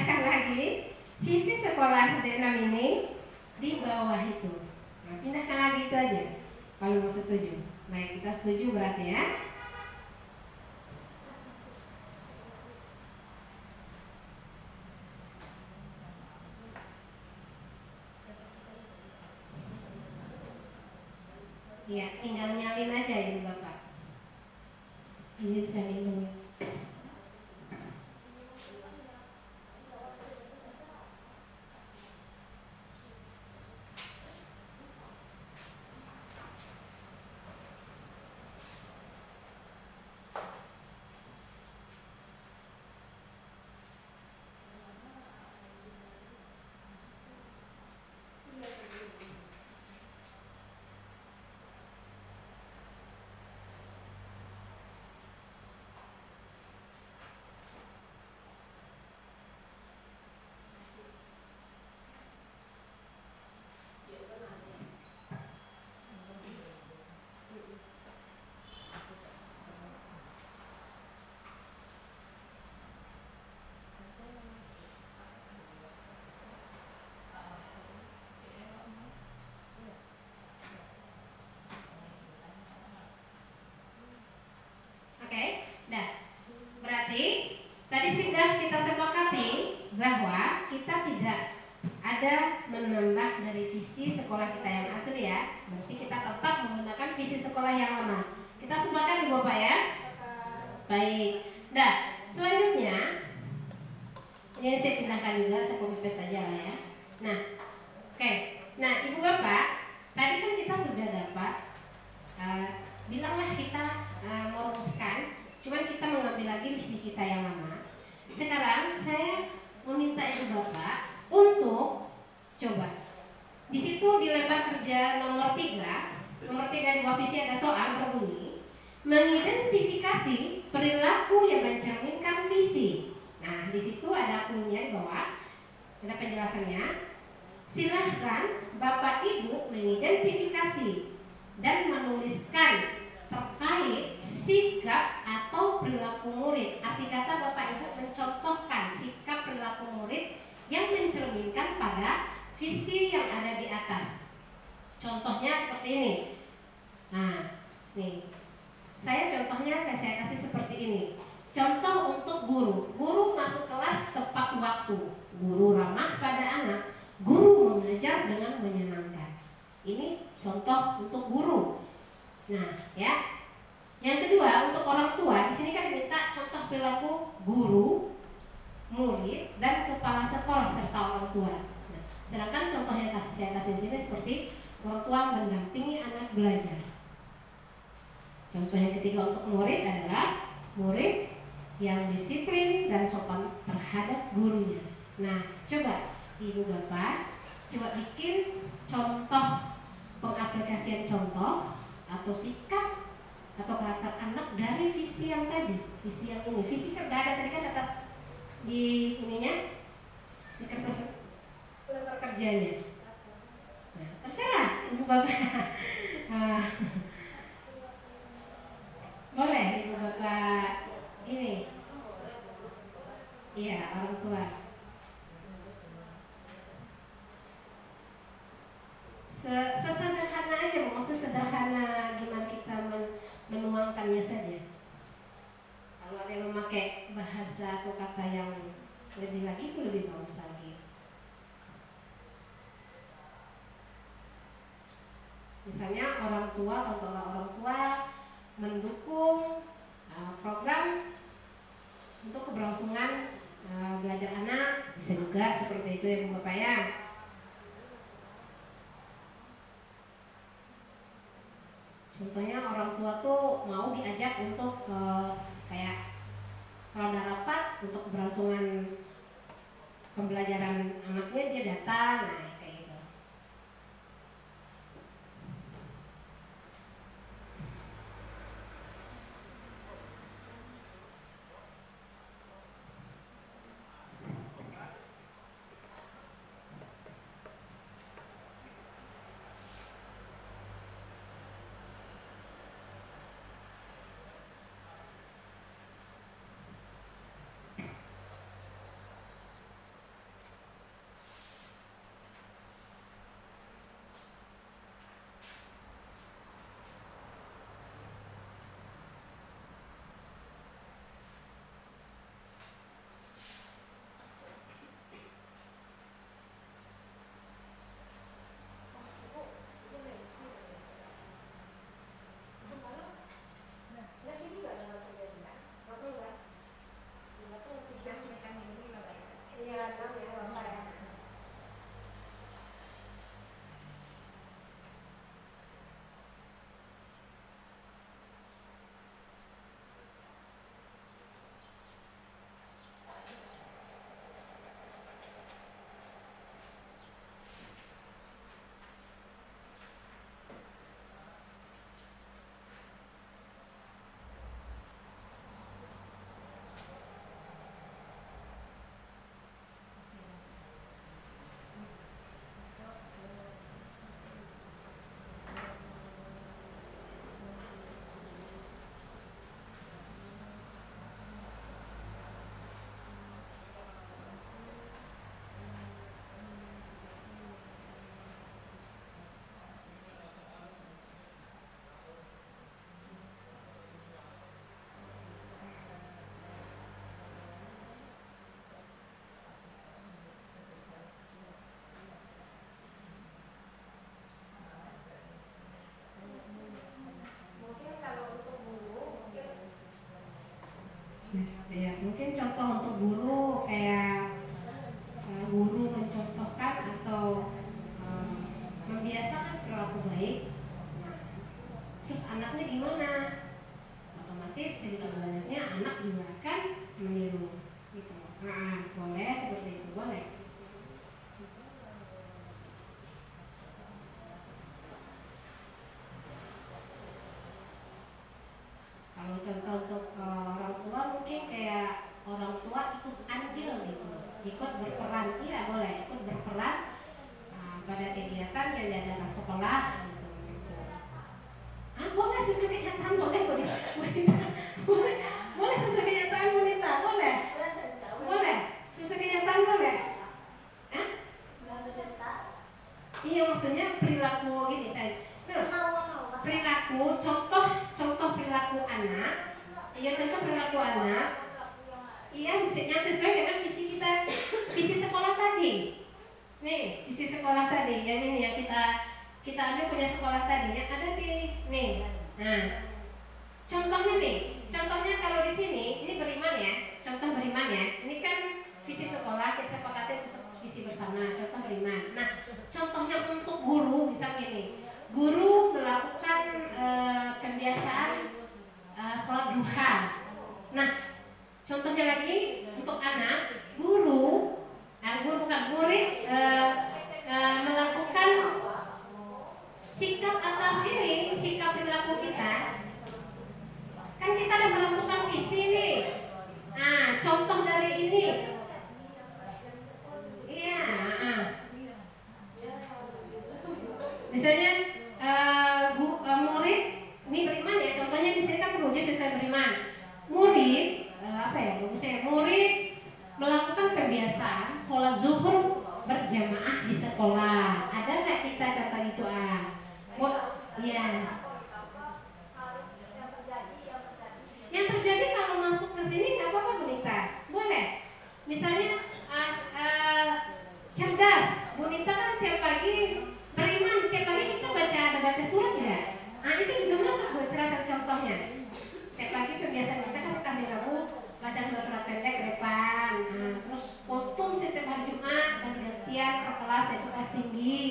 pindahkan lagi visi sekolah D6 ini di bawah itu. Nah, pindahkan lagi itu aja kalau mau setuju. Baik, kita setuju berarti ya. Iya, tinggal nyalin aja Ibu Bapak. Izin saya minum. Tadi sudah kita sepakati bahwa kita tidak ada menambah dari visi sekolah kita yang asli ya. Berarti kita tetap menggunakan visi sekolah yang lama. Kita sepakati Bapak ya? Baik. Nah, selanjutnya ini saya pindahkan juga, saya copy paste saja lah ya. Nah, oke. Nah, Ibu Bapak, tadi kan kita sudah dapat bilanglah kita merumuskan, cuman kita mengambil lagi visi kita yang lama. Sekarang saya meminta Ibu Bapak untuk coba di situ di lembar kerja nomor 3 di bawah visi ada soal berbunyi mengidentifikasi perilaku yang mencerminkan visi. Nah, di situ ada clue-nya di bawah, ada penjelasannya. Silahkan Bapak Ibu mengidentifikasi dan menuliskan terkait sikap atau perilaku murid. Arti kata Bapak Ibu mencontohkan sikap perilaku murid yang mencerminkan pada visi yang ada di atas. Contohnya seperti ini. Nah, nih. Saya kasih seperti ini. Contoh untuk guru. Guru masuk kelas tepat waktu. Guru ramah pada anak. Guru mengajar dengan menyenangkan. Ini contoh untuk guru. Nah, ya. Yang kedua untuk orang tua, di sini kan minta contoh perilaku guru, murid, dan kepala sekolah serta orang tua. Nah, sedangkan contoh yang saya kasih di sini seperti orang tua mendampingi anak belajar. Contoh yang ketiga untuk murid adalah murid yang disiplin dan sopan terhadap gurunya. Nah, coba Ibu Bapak coba bikin contoh pengaplikasian contoh atau sikap atau karakter anak dari visi yang tadi, visi yang ini. Visi kan ada tadi kan atas di ininya, di kertas lembar kerjanya. Nah, terserah Ibu Bapak. Boleh Ibu Bapak ini. Iya, orang tua. Sesederhana aja, maksudnya sederhana gimana kita menuangkannya saja. Kalau ada yang memakai bahasa atau kata yang lebih lagi itu lebih bagus lagi. Misalnya orang tua, contohnya orang tua mendukung program untuk keberlangsungan belajar anak, bisa juga seperti itu ya Bu Bapak ya. Contohnya orang tua tuh mau diajak untuk kayak kalau ada rapat untuk keberlangsungan pembelajaran anaknya dia datang, nah kayak gitu. Ya, mungkin contoh untuk guru kayak guru mencontohkan atau membiasakan perilaku baik. Terus anaknya gimana? Otomatis sedikit banyaknya anak juga akan meniru gitu. Boleh seperti itu, boleh. Kalau contoh untuk orang tua mungkin kayak orang tua ikut andil gitu, ikut berperan, iya boleh ikut berperan pada kegiatan yang diadakan sekolah gitu. Boleh sesuai kenyataan, boleh sesuai kenyataan wanita, boleh sesuai kenyataan, boleh. Iya maksudnya perilaku gini saya. Perilaku, contoh perilaku anak. Iya contoh perilaku anak. Iya yang sesuai dengan visi kita, visi sekolah tadi. Nih visi sekolah tadi, yang ini yang kita ambil punya sekolah tadi yang ada di nih. Nah, contohnya kalau di sini ini beriman ya, contoh beriman ya. Ini kan visi sekolah kita sepakati itu visi bersama, contoh beriman. Nah, contohnya untuk guru misalnya gini, guru melakukan kebiasaan sholat duha. Nah, contohnya lagi untuk anak, guru bukan murid melakukan sikap atas ini, sikap perilaku kita. Kan kita ada melakukan visi nih. Nah, contoh dari ini. Iya. Misalnya murid ini beriman ya. Contohnya di sini kan teruji sesuai beriman. Murid murid melakukan kebiasaan sholat zuhur berjamaah di sekolah. Ada nggak kita contoh itu Iya. Yang terjadi kalau masuk ke sini nggak apa-apa Bunita, boleh. Misalnya cerdas, Bunita kan tiap pagi beriman, tiap pagi kita baca surat ya. Nah itu juga masuk buat salah contohnya. Tiap pagi kebiasaan kita kan kami Rabu baca surat-surat pendek ke depan. Nah, terus kultum setiap hari Jumat ganti-gantian ke kelas itu kelas tinggi.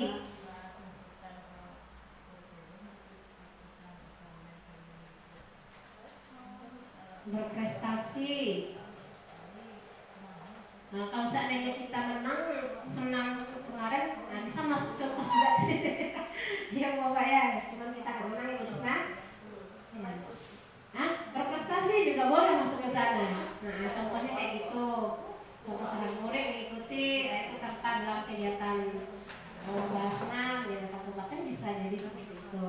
Berprestasi. Nah, kalau seandainya kita senang kemarin, nah bisa masuk contoh juga sih. Ya Bapak ya, cuman kita nggak menang ya Budusna. Berprestasi juga boleh masuk ke sana. Nah, contohnya kayak gitu. Contoh seorang murid mengikuti ikut serta dalam kegiatan bahasna, kegiatan kabupaten bisa jadi seperti itu.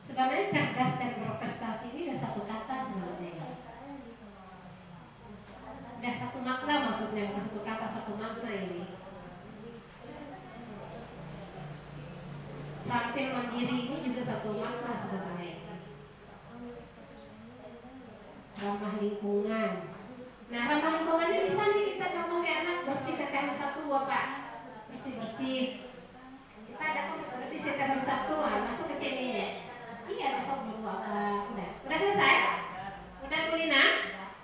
Sebenarnya cerdas dan berprestasi ini udah satu kata sebenarnya. Udah satu makna maksudnya, bukan satu kata, satu makna ini. Tampil mandiri ini juga satu makna sebenarnya. Ramah lingkungan. Nah, ramah lingkungannya bisa nih kita contoh kayak anak bersih setiap hari Sabtu, Bapak. Bersih-bersih. Kita ada kok bersih-bersih setiap hari Sabtu, masuk ke sini ya. Iya, tetap dulu. Udah selesai? Udah kulina?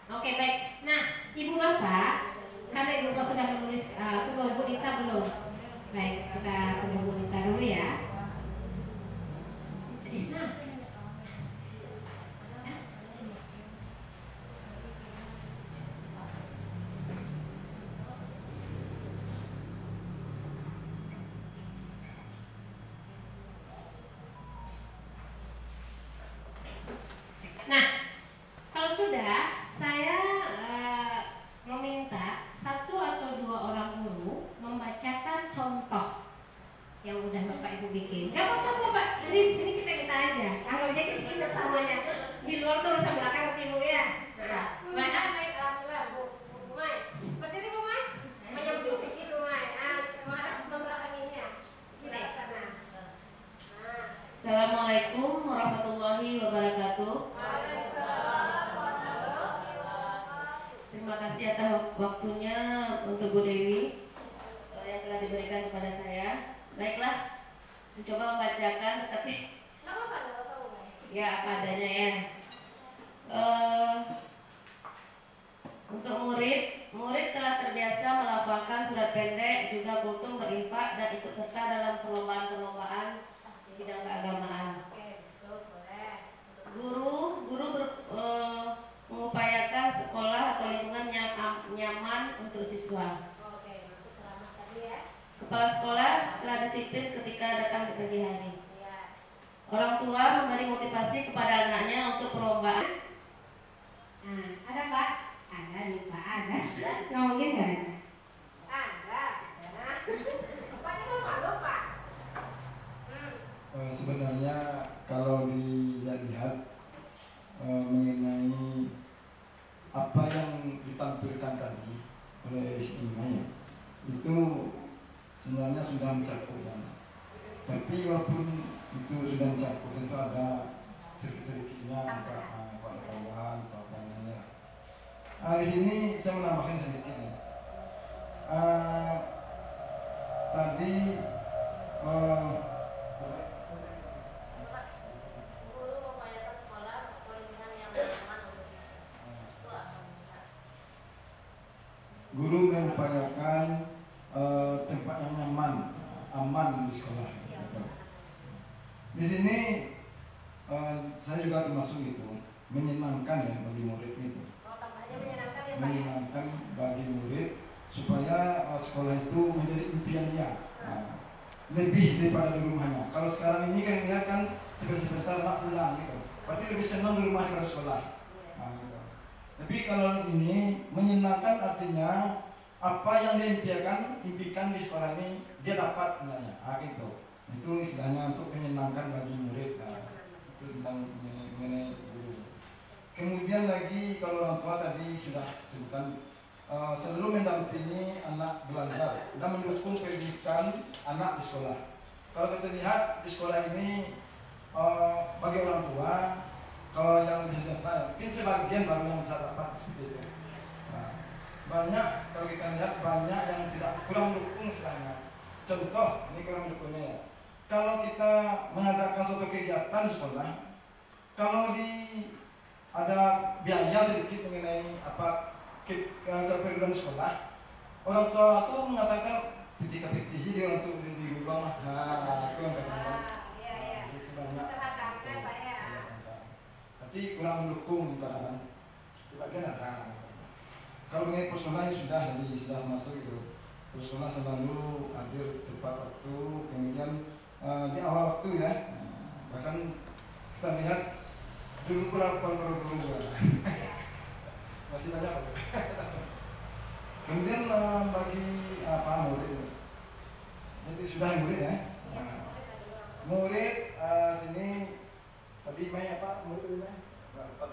Oke, baik. Nah, Ibu Bapak, karena Ibu Bapak sudah menulis, tunggu Bu Dita belum? Baik, kita tunggu Bu Dita dulu ya. Disna. Nah, kalau sudah, saya meminta 1 atau 2 orang guru membacakan contoh yang udah Bapak Ibu bikin. Gak apa-apa Bapak, di sini kita aja. Anggap aja kita semuanya. Di luar tuh urusan belakang Ibu ya. Baik, alhamdulillah Bu Mai. Berdiri Bu Mai. Menyambut sedikit Bu Mai. Menghadap ke belakang ini ya. Kita ke sana. Assalamualaikum warahmatullahi wabarakatuh. Terima kasih atas waktunya untuk Bu Dewi yang telah diberikan kepada saya. Baiklah, mencoba membacakan, tapi Nggak apa-apa Bu Mai. ya apa adanya ya. Untuk murid telah terbiasa melafalkan surat pendek, juga kultum, berinfak, dan ikut serta dalam perlombaan-perlombaan bidang keagamaan. Guru mengupayakan sekolah atau lingkungan yang nyaman untuk siswa. Kepala sekolah telah disiplin ketika datang di pagi hari. Orang tua memberi motivasi kepada anaknya untuk perlombaan. Nah, ada Pak? Ada nih Pak, ada. Ngomongin nggak ada? Ada. Pak cuma malu Pak. Sebenarnya kalau dilihat mengenai apa yang ditampilkan tadi oleh Imam itu sebenarnya sudah mencakup ya. Tapi walaupun itu sudah mencakup, tentu ada sedikit-sedikitnya tambahan apa-apanya. Di sini saya menambahkan sedikit ya. Tadi guru mengupayakan tempat yang nyaman, aman di sekolah. Di sini saya juga termasuk itu, menyenangkan ya bagi murid itu. Menyenangkan bagi murid supaya sekolah itu menjadi impian dia. Lebih daripada di rumahnya. Kalau sekarang ini kan lihat kan sebentar nak pulang gitu. Berarti lebih senang di rumah daripada sekolah. Gitu. Tapi kalau ini menyenangkan artinya apa yang dia impikan di sekolah ini dia dapat sebenarnya. Gitu. Itu istilahnya untuk menyenangkan bagi murid. Itu tentang mengenai guru. Kemudian lagi kalau orang tua tadi sudah sebutkan selalu mendampingi anak belajar dan mendukung pendidikan anak di sekolah. Kalau kita lihat di sekolah ini bagi orang tua, kalau yang biasa mungkin sebagian baru yang bisa dapat seperti itu. Nah, banyak kalau kita lihat banyak yang tidak kurang mendukung istilahnya. Contoh ini kurang mendukungnya ya. Kalau kita mengadakan suatu kegiatan di sekolah, kalau ada biaya sedikit mengenai apa keperluan sekolah, orang tua itu mengatakan piti-piti dia untuk di rumah. Nah, itu yang kadang-kadang. Tapi kurang mendukung kadang-kadang. Sebagian ada. Kalau mengenai sekolah sudah masuk itu. Sekolah selalu hadir tepat waktu, kemudian di awal waktu ya. Bahkan kita lihat dulu kurang dulu. Masih banyak. Kemudian bagi murid, jadi sudah murid ya. Murid sini tadi main apa murid ini? Melakukan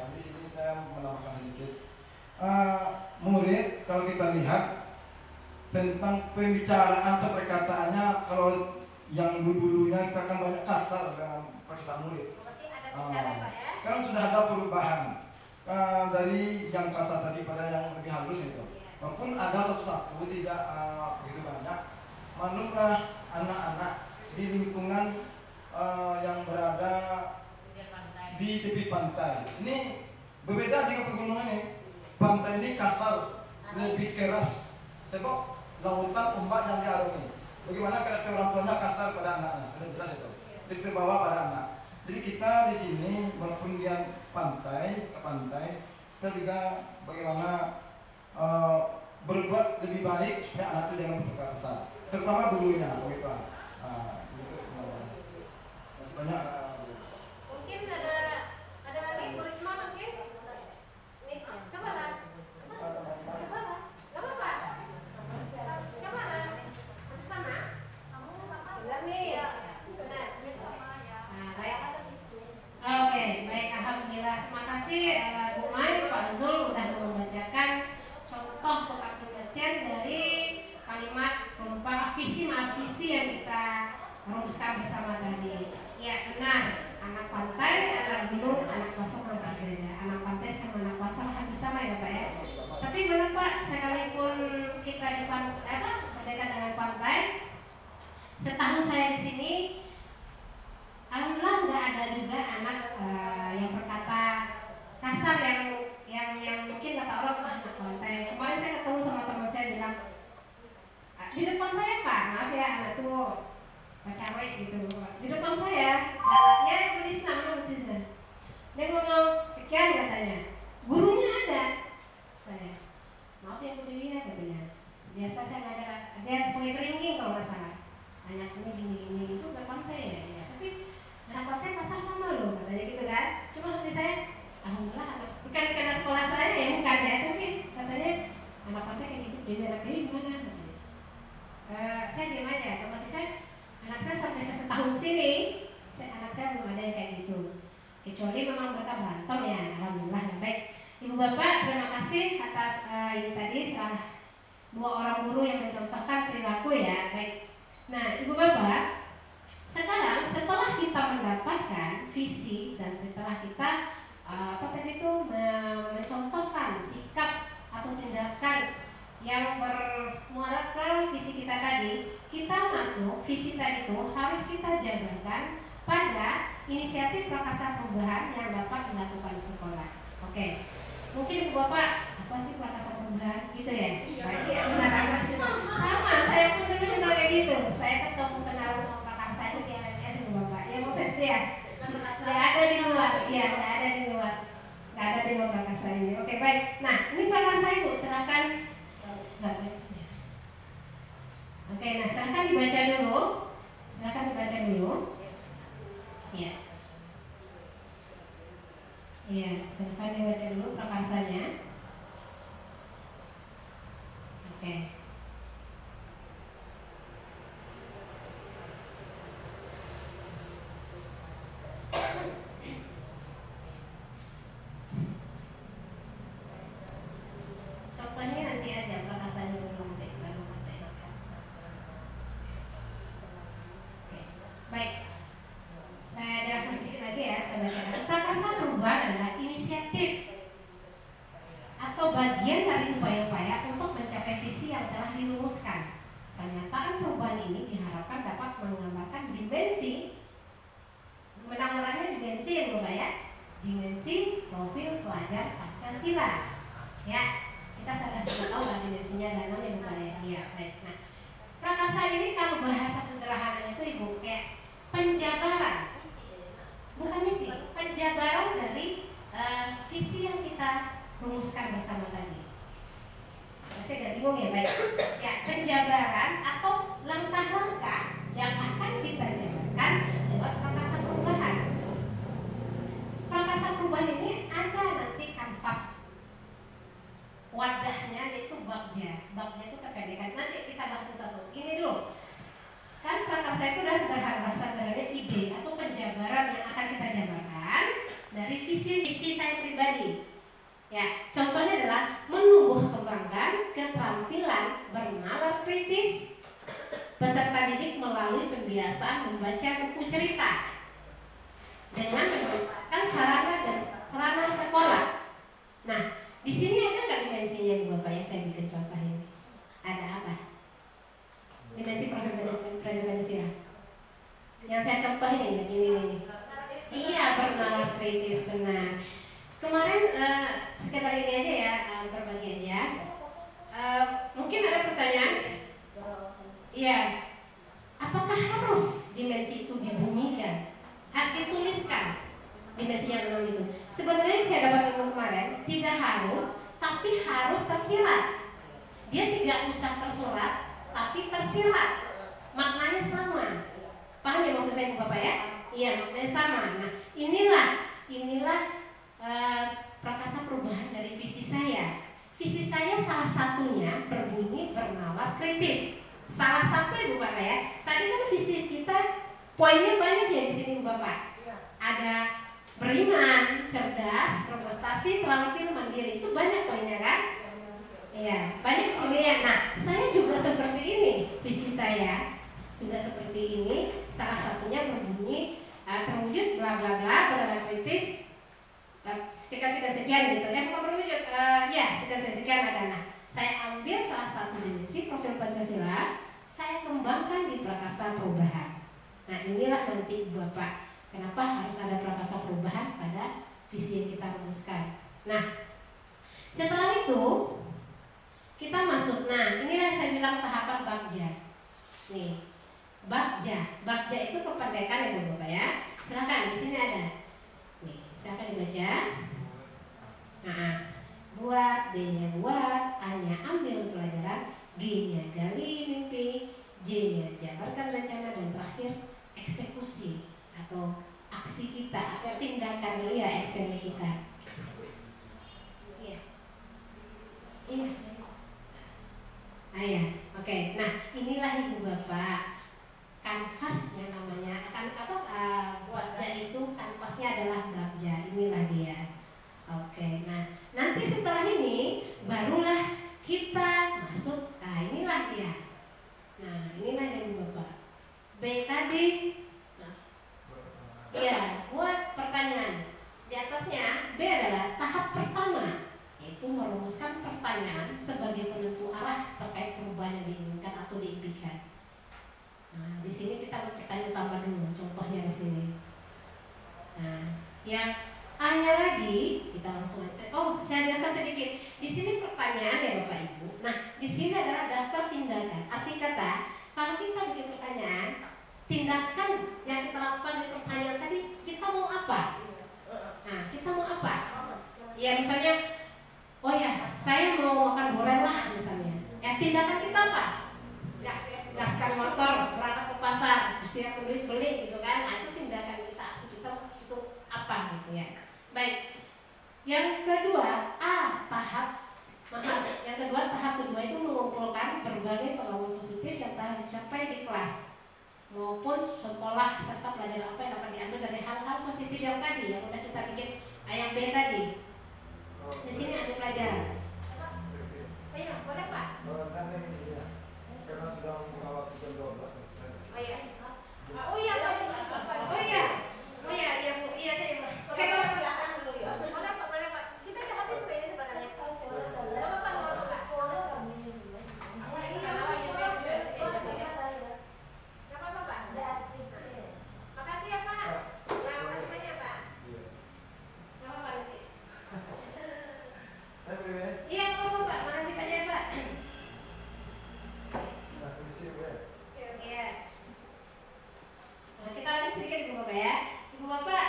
di sini saya menambahkan sedikit. Murid kalau kita lihat tentang pembicaraan atau perkataannya, kalau yang dulunya kita kan banyak kasar dalam perkataan murid. Sekarang sudah ada perubahan dari yang kasar tadi pada yang lebih halus itu. Walaupun ada satu-satu tidak begitu banyak. Manakala anak-anak di lingkungan yang berada di tepi pantai. Ini berbeda dengan pegunungan ini. Pantai ini kasar, lebih keras. Sebab lautan ombak yang diarungi. Bagaimana karakter orang tuanya kasar pada anaknya, sudah jelas itu. Jadi terbawa pada anak. Jadi kita di sini walaupun dia pantai, kita juga bagaimana berbuat lebih baik supaya anak itu jangan bertukar kasar. Terutama dulunya, begitu. Masih banyak. Mungkin ada lagi Bu Risma mungkin. Nih, coba lah. Gak apa-apa. Coba lah. Bersama. Benar nih. Benar. Nah, baik. Oke, baik, alhamdulillah. Terima kasih Bu Mai, Pak Zul sudah membacakan contoh pengaplikasian dari kalimat berupa visi yang kita rumuskan bersama tadi. Ya, benar. Anak pantai, anak gunung, anak kosong, anak berbeda. Anak pantai sama anak kosong hampir sama ya Pak ya. Tapi mana Pak, sekalipun kita di pantai, kasar yang mungkin kata orang anak konten. Kemarin saya ketemu sama teman saya bilang, di depan saya Pak, maaf ya anak tuh pacawe gitu, di depan saya ya berislam. Dia ngomong sekian katanya, gurunya ada. Saya maaf ya Bu Dewi ya katanya, biasa saya ngajar dia sungai keringking kalau nggak salah, anaknya gini itu depan saya ya, tapi anak konten kasar sama lo katanya gitu kan. Cuma hati saya alhamdulillah, bukan karena sekolah saya ya, bukan ya, tapi katanya anak konten kayak gitu, dia anak dia gimana katanya. Saya diam aja, otomatis anak saya sampai setahun sini, anak saya belum ada yang kayak gitu, kecuali memang mereka berantem ya, alhamdulillah. Baik Ibu Bapak, terima kasih atas ini tadi salah 2 orang guru yang mencontohkan perilaku ya. Baik, nah Ibu Bapak, sekarang setelah kita mendapatkan visi dan setelah kita mencontohkan sikap atau tindakan yang bermuara ke visi kita tadi, kita masuk visi tadi itu harus kita jabarkan pada inisiatif Prakasa Perubahan yang dapat dilakukan di sekolah. Oke, mungkin Bapak apa sih Prakasa Perubahan gitu ya? Baik ya, benar sama. Saya pun dulu kayak gitu. Saya ketemu kenalan sama Prakasa itu di LMS itu Bapak. Ya mau tes ya? Nggak ada di luar. Ya nggak ada di luar. Nggak ada di luar Prakasa ini. Oke baik. Nah ini Prakasa Ibu silakan. Oke, nah silakan dibaca dulu. Silakan dibaca dulu. Iya. Iya, silakan dibaca dulu prakasanya. Oke. Contohnya nanti aja prakasanya belum baru materi. Oke. Baik. Saya jelaskan sedikit lagi ya, saya bacakan. Prakasa Perubahan adalah inisiatif atau bagian dari upaya-upaya untuk mencapai visi yang telah dirumuskan. Pernyataan perubahan ini diharapkan dapat menggambarkan dimensi, dimensi yang berbeda, dimensi profil pelajar Pancasila. Ya, kita sudah tahu lah dimensinya dan yang berbeda. Ya, baik. Nah, prakasa ini kalau bahasa sederhananya itu Ibu kayak penjabaran. Bukan misi, penjabaran dari visi yang kita rumuskan bersama tadi. Saya agak bingung ya, baik. Ya, penjabaran atau langkah-langkah yang akan kita jabarkan lewat Prakasa Perubahan. Prakasa Perubahan ini ada nanti kanvas wadahnya, yaitu bagja. Bagja itu kependekan. Nanti kita bahas satu. Ini dulu. Kan prakasa itu adalah sederhana ide atau penjabaran yang akan kita jabarkan dari visi saya pribadi. Ya, contohnya adalah menumbuh kembangkan keterampilan bernalar kritis peserta didik melalui pembiasaan membaca buku cerita dengan memanfaatkan sarana sekolah. Nah, di sini ada nggak dimensinya Bapak yang saya bikin contoh ini? Ada apa? Dimensi preferensial yang saya contoh ini. Iya, bernalar kritis, benar. Kemarin sekitar ini aja ya, berbagi aja. Mungkin ada pertanyaan. Iya, apakah harus dimensi itu dibunyikan, dituliskan dimensi yang 6 itu? Sebenarnya saya dapat ilmu kemarin, tidak harus, tapi harus tersirat. Dia tidak usah tersurat, tapi tersirat, maknanya sama. Paham ya maksud saya Bapak ya? Iya, maknanya sama. Nah, inilah prakasa perubahan dari visi saya. Visi saya salah satunya berbunyi bernalar kritis. Salah satu ya Bapak ya. Tadi kan visi kita poinnya banyak ya di sini Bapak. Ada beriman, cerdas, berprestasi, terampil, mandiri, itu banyak poinnya kan? Iya, banyak sini ya. Nah, saya juga seperti ini, visi saya sudah seperti ini. Salah satunya berbunyi terwujud bla bla bla bernalar kritis. Sekian gitu ya, bukan berwujud. Ya, sekian ada. Nah, saya ambil salah satu dimensi profil Pancasila, saya kembangkan di Prakasa Perubahan. Nah, inilah nanti Bapak, kenapa harus ada Prakasa Perubahan pada visi yang kita rumuskan. Nah, setelah itu kita masuk. Nah, inilah saya bilang tahapan bagja. Nih, bagja itu kependekan ya Bu Bapak ya. Silakan di sini ada. Nih, silakan dibaca. Nah, buat, B-nya buat, A-nya ambil pelajaran, G-nya gali mimpi, J-nya jabarkan rencana, dan terakhir eksekusi atau aksi kita atau tindakan dulu ya, action kita. Iya. Iya. Ya. Oke. Nah, inilah Ibu Bapak kanvasnya namanya. Bagja itu kanvasnya adalah bagja. Inilah dia. Oke. Nah, nanti setelah ini barulah kita masuk. Nah, inilah dia. Nah, inilah dia Ibu Bapak. B tadi. Iya, buat pertanyaan. Di atasnya B adalah tahap pertama, yaitu merumuskan pertanyaan sebagai penentu arah terkait perubahan yang diinginkan atau diimpikan. Nah, di sini kita bertanya tambah dulu, contohnya di sini. Nah, yang A-nya lagi kita langsung aja. Oh, saya jelaskan sedikit. Di sini pertanyaan ya Bapak Ibu. Nah, di sini adalah daftar tindakan. Arti kata, kalau kita bikin pertanyaan, tindakan yang kita lakukan di pertanyaan tadi, kita mau apa? Nah, kita mau apa? Ya misalnya, oh ya, saya mau makan goreng lah misalnya. Ya tindakan kita apa? Gaskan motor, berangkat ke pasar, bersiap beli gitu kan? Nah itu tindakan kita, aksi kita itu apa gitu ya? Baik. Yang kedua, tahap kedua itu mengumpulkan berbagai pengalaman positif yang telah dicapai di kelas maupun sekolah serta pelajaran apa yang dapat diambil dari hal-hal positif yang tadi yang udah kita bikin yang B tadi. Di sini ada pelajaran. Iya, boleh Pak? Karena sudah mengawal jam 12. Oh iya. Oh iya, Pak. Oh iya, Bu. Iya saya. Oke, Pak silakan dulu ya. Boleh Pak. Kita udah habis ini sebenarnya. Makasih ya Pak. Makasih banyak Pak. Nama Pak nanti. Iya, Pak. Makasih banyak Pak. Iya. Nah, kita lanjut sedikit Ibu Bapak ya. Ibu Bapak,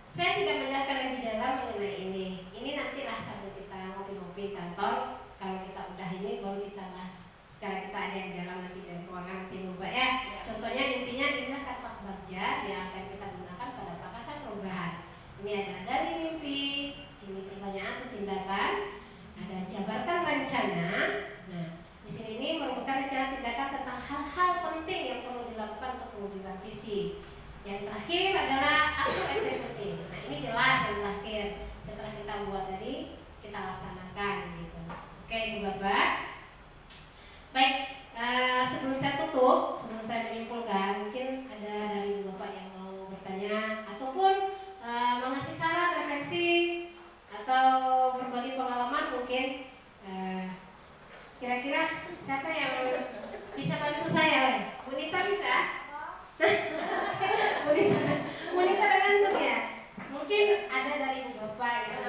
saya tidak menjelaskan lebih dalam mengenai ini. Ini nantilah sambil kita ngopi-ngopi kantor. Kalau kita udah ini, baru kita bahas. Secara kita ada yang dalam nanti dari ruangan nanti Ibu Bapak ya. Contohnya intinya inilah kanvas bagja yang akan kita gunakan pada prakarsa perubahan. Ini ada dari mimpi, ini pertanyaan atau tindakan, ada jabarkan rencana. Nah, di sini ini merupakan rencana tindakan tentang hal-hal penting yang perlu dilakukan untuk mewujudkan visi. Yang terakhir adalah atur eksekusi. Nah, ini jelas yang terakhir. Setelah kita buat tadi, kita laksanakan gitu. Oke, Ibu Bapak. Baik, sebelum saya tutup, sebelum saya menyimpulkan, mungkin ada dari Ibu Bapak yang mau bertanya ataupun mengasih saran, refleksi atau berbagi pengalaman mungkin. Kira-kira siapa yang bisa bantu saya? Bunita bisa? Bunita dengan ya? Mungkin ada dari Ibu Bapak yang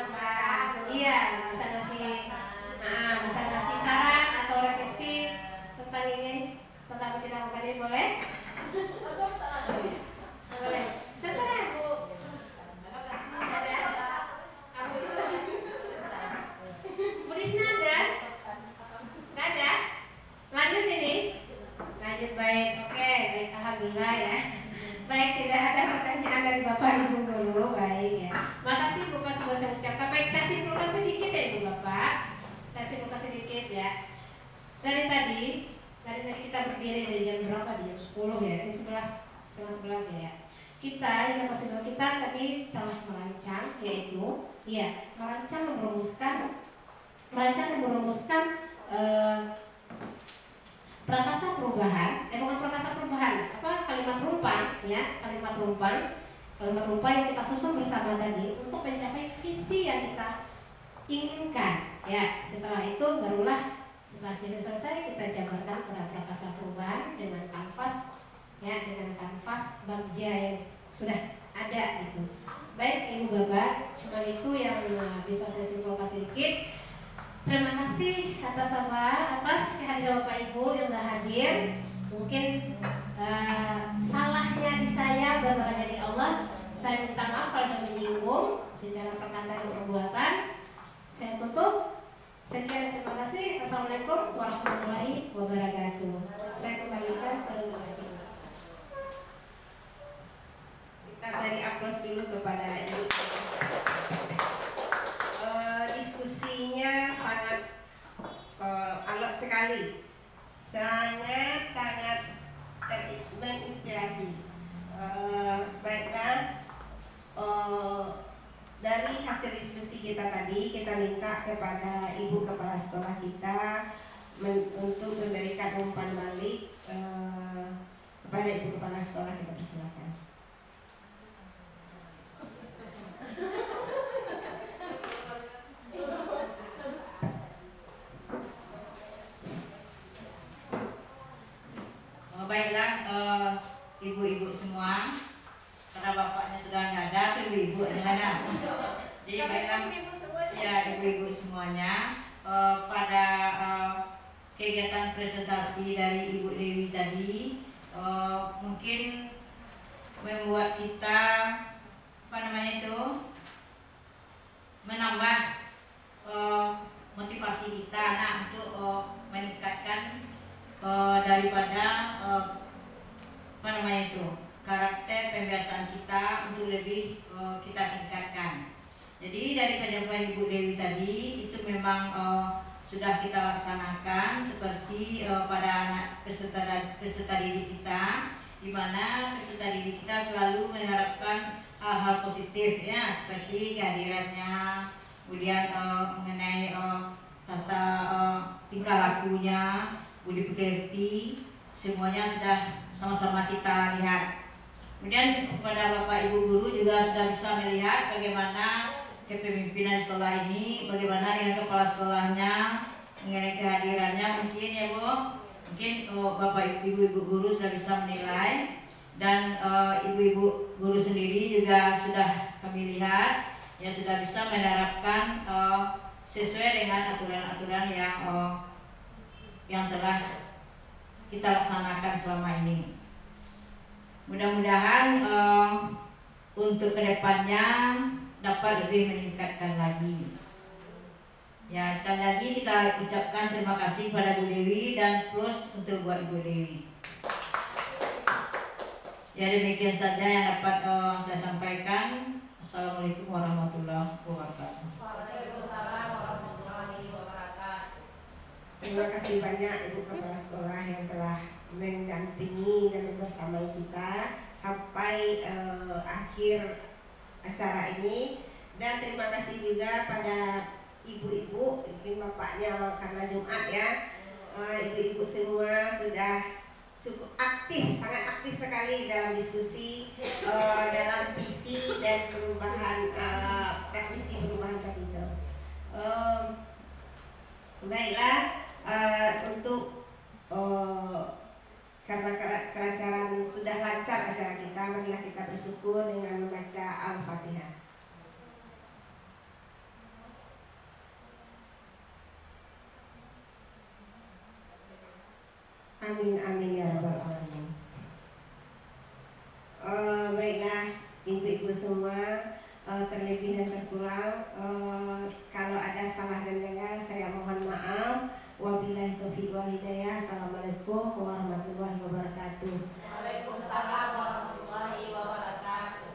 bisa ngasih saran atau refleksi tentang ini, tentang kita lakukan ini, boleh? Boleh. Terserah Bu. Bu Risna ada? Nggak ada? Lanjut ini? Lanjut, baik. Oke, baik. Alhamdulillah ya. Baik, tidak ada pertanyaan dari Bapak Ibu dulu. Baik ya. Makasih Bu Pak sudah saya ucapkan. Baik, saya simpulkan sedikit ya Ibu Bapak. Saya simpulkan sedikit ya. Dari tadi kita berdiri dari jam berapa? Di jam 10 ya. Ini 11 ya. Kita tadi telah merancang, yaitu merancang dan merumuskan prakarsa perubahan, bukan prakarsa perubahan, kalimat rumpang yang kita susun bersama tadi untuk mencapai visi yang kita inginkan. Ya, setelah itu barulah setelah kita selesai kita jabarkan pada prakarsa perubahan dengan kanvas bagja yang sudah ada gitu. Baik Ibu Bapak, cuma itu yang bisa saya simpulkan sedikit. Terima kasih atas kehadiran Bapak Ibu yang sudah hadir. Mungkin salahnya di saya, berarti dari Allah. Saya minta maaf kalau sudah menyinggung secara perkataan dan perbuatan. Saya tutup. Sekian, terima kasih. Assalamualaikum warahmatullahi wabarakatuh. Saya kembalikan ke Ibu. Kita beri aplaus dulu kepada Ibu. Diskusinya sangat alot sekali, sangat menginspirasi. Baiklah, dari hasil diskusi kita tadi, kita minta kepada Ibu Kepala Sekolah kita untuk memberikan umpan balik kepada Ibu Kepala Sekolah. Kita persilakan. Baiklah, ibu-ibu semua, karena bapaknya sudah nggak ada, ibu-ibu yang ada. Jadi baiklah, ya ibu-ibu semuanya, pada kegiatan presentasi dari Ibu Dewi tadi, mungkin membuat kita menambah motivasi kita untuk meningkatkan daripada karakter pembiasaan kita untuk lebih kita tingkatkan. Jadi dari penyampaian Ibu Dewi tadi itu memang sudah kita laksanakan seperti pada anak peserta didik kita, di mana peserta didik kita selalu mengharapkan hal-hal positif ya, seperti kehadirannya, kemudian mengenai tata tingkah lakunya, budi pekerti, semuanya sudah sama-sama kita lihat. Kemudian kepada Bapak Ibu Guru juga sudah bisa melihat bagaimana kepemimpinan sekolah ini, bagaimana dengan kepala sekolahnya, mengenai kehadirannya mungkin ya Bu, mungkin Bapak Ibu Guru sudah bisa menilai, dan ibu-ibu guru sendiri juga sudah kami lihat ya sudah bisa menerapkan sesuai dengan aturan-aturan yang telah kita laksanakan selama ini. Mudah-mudahan untuk kedepannya dapat lebih meningkatkan lagi. Ya, sekali lagi kita ucapkan terima kasih kepada Bu Dewi dan plus untuk buat Ibu Dewi. Ya, demikian saja yang dapat saya sampaikan. Assalamualaikum warahmatullahi wabarakatuh. Waalaikumsalam warahmatullahi wabarakatuh. Terima kasih banyak Ibu Kepala Sekolah yang telah mendampingi dan bersama kita sampai akhir acara ini, dan terima kasih juga pada ibu-ibu, mungkin bapaknya karena Jumat ya, ibu-ibu semua sudah cukup aktif, sangat aktif sekali dalam diskusi dalam visi dan perubahan visi perubahan tadi itu. Baiklah, untuk karena kelancaran sudah lancar acara kita, marilah kita bersyukur dengan membaca Al-Fatihah. Amin amin ya rabbal alamin. Baiklah ibu-ibu semua, terlebih dan terkurang kalau ada salah dan benar saya mohon maaf. Wabillahi taufiq wal hidayah. Assalamualaikum warahmatullahi wabarakatuh. Waalaikumsalam warahmatullahi wabarakatuh.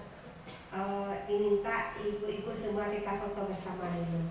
Diminta ibu-ibu semua kita foto bersama dulu.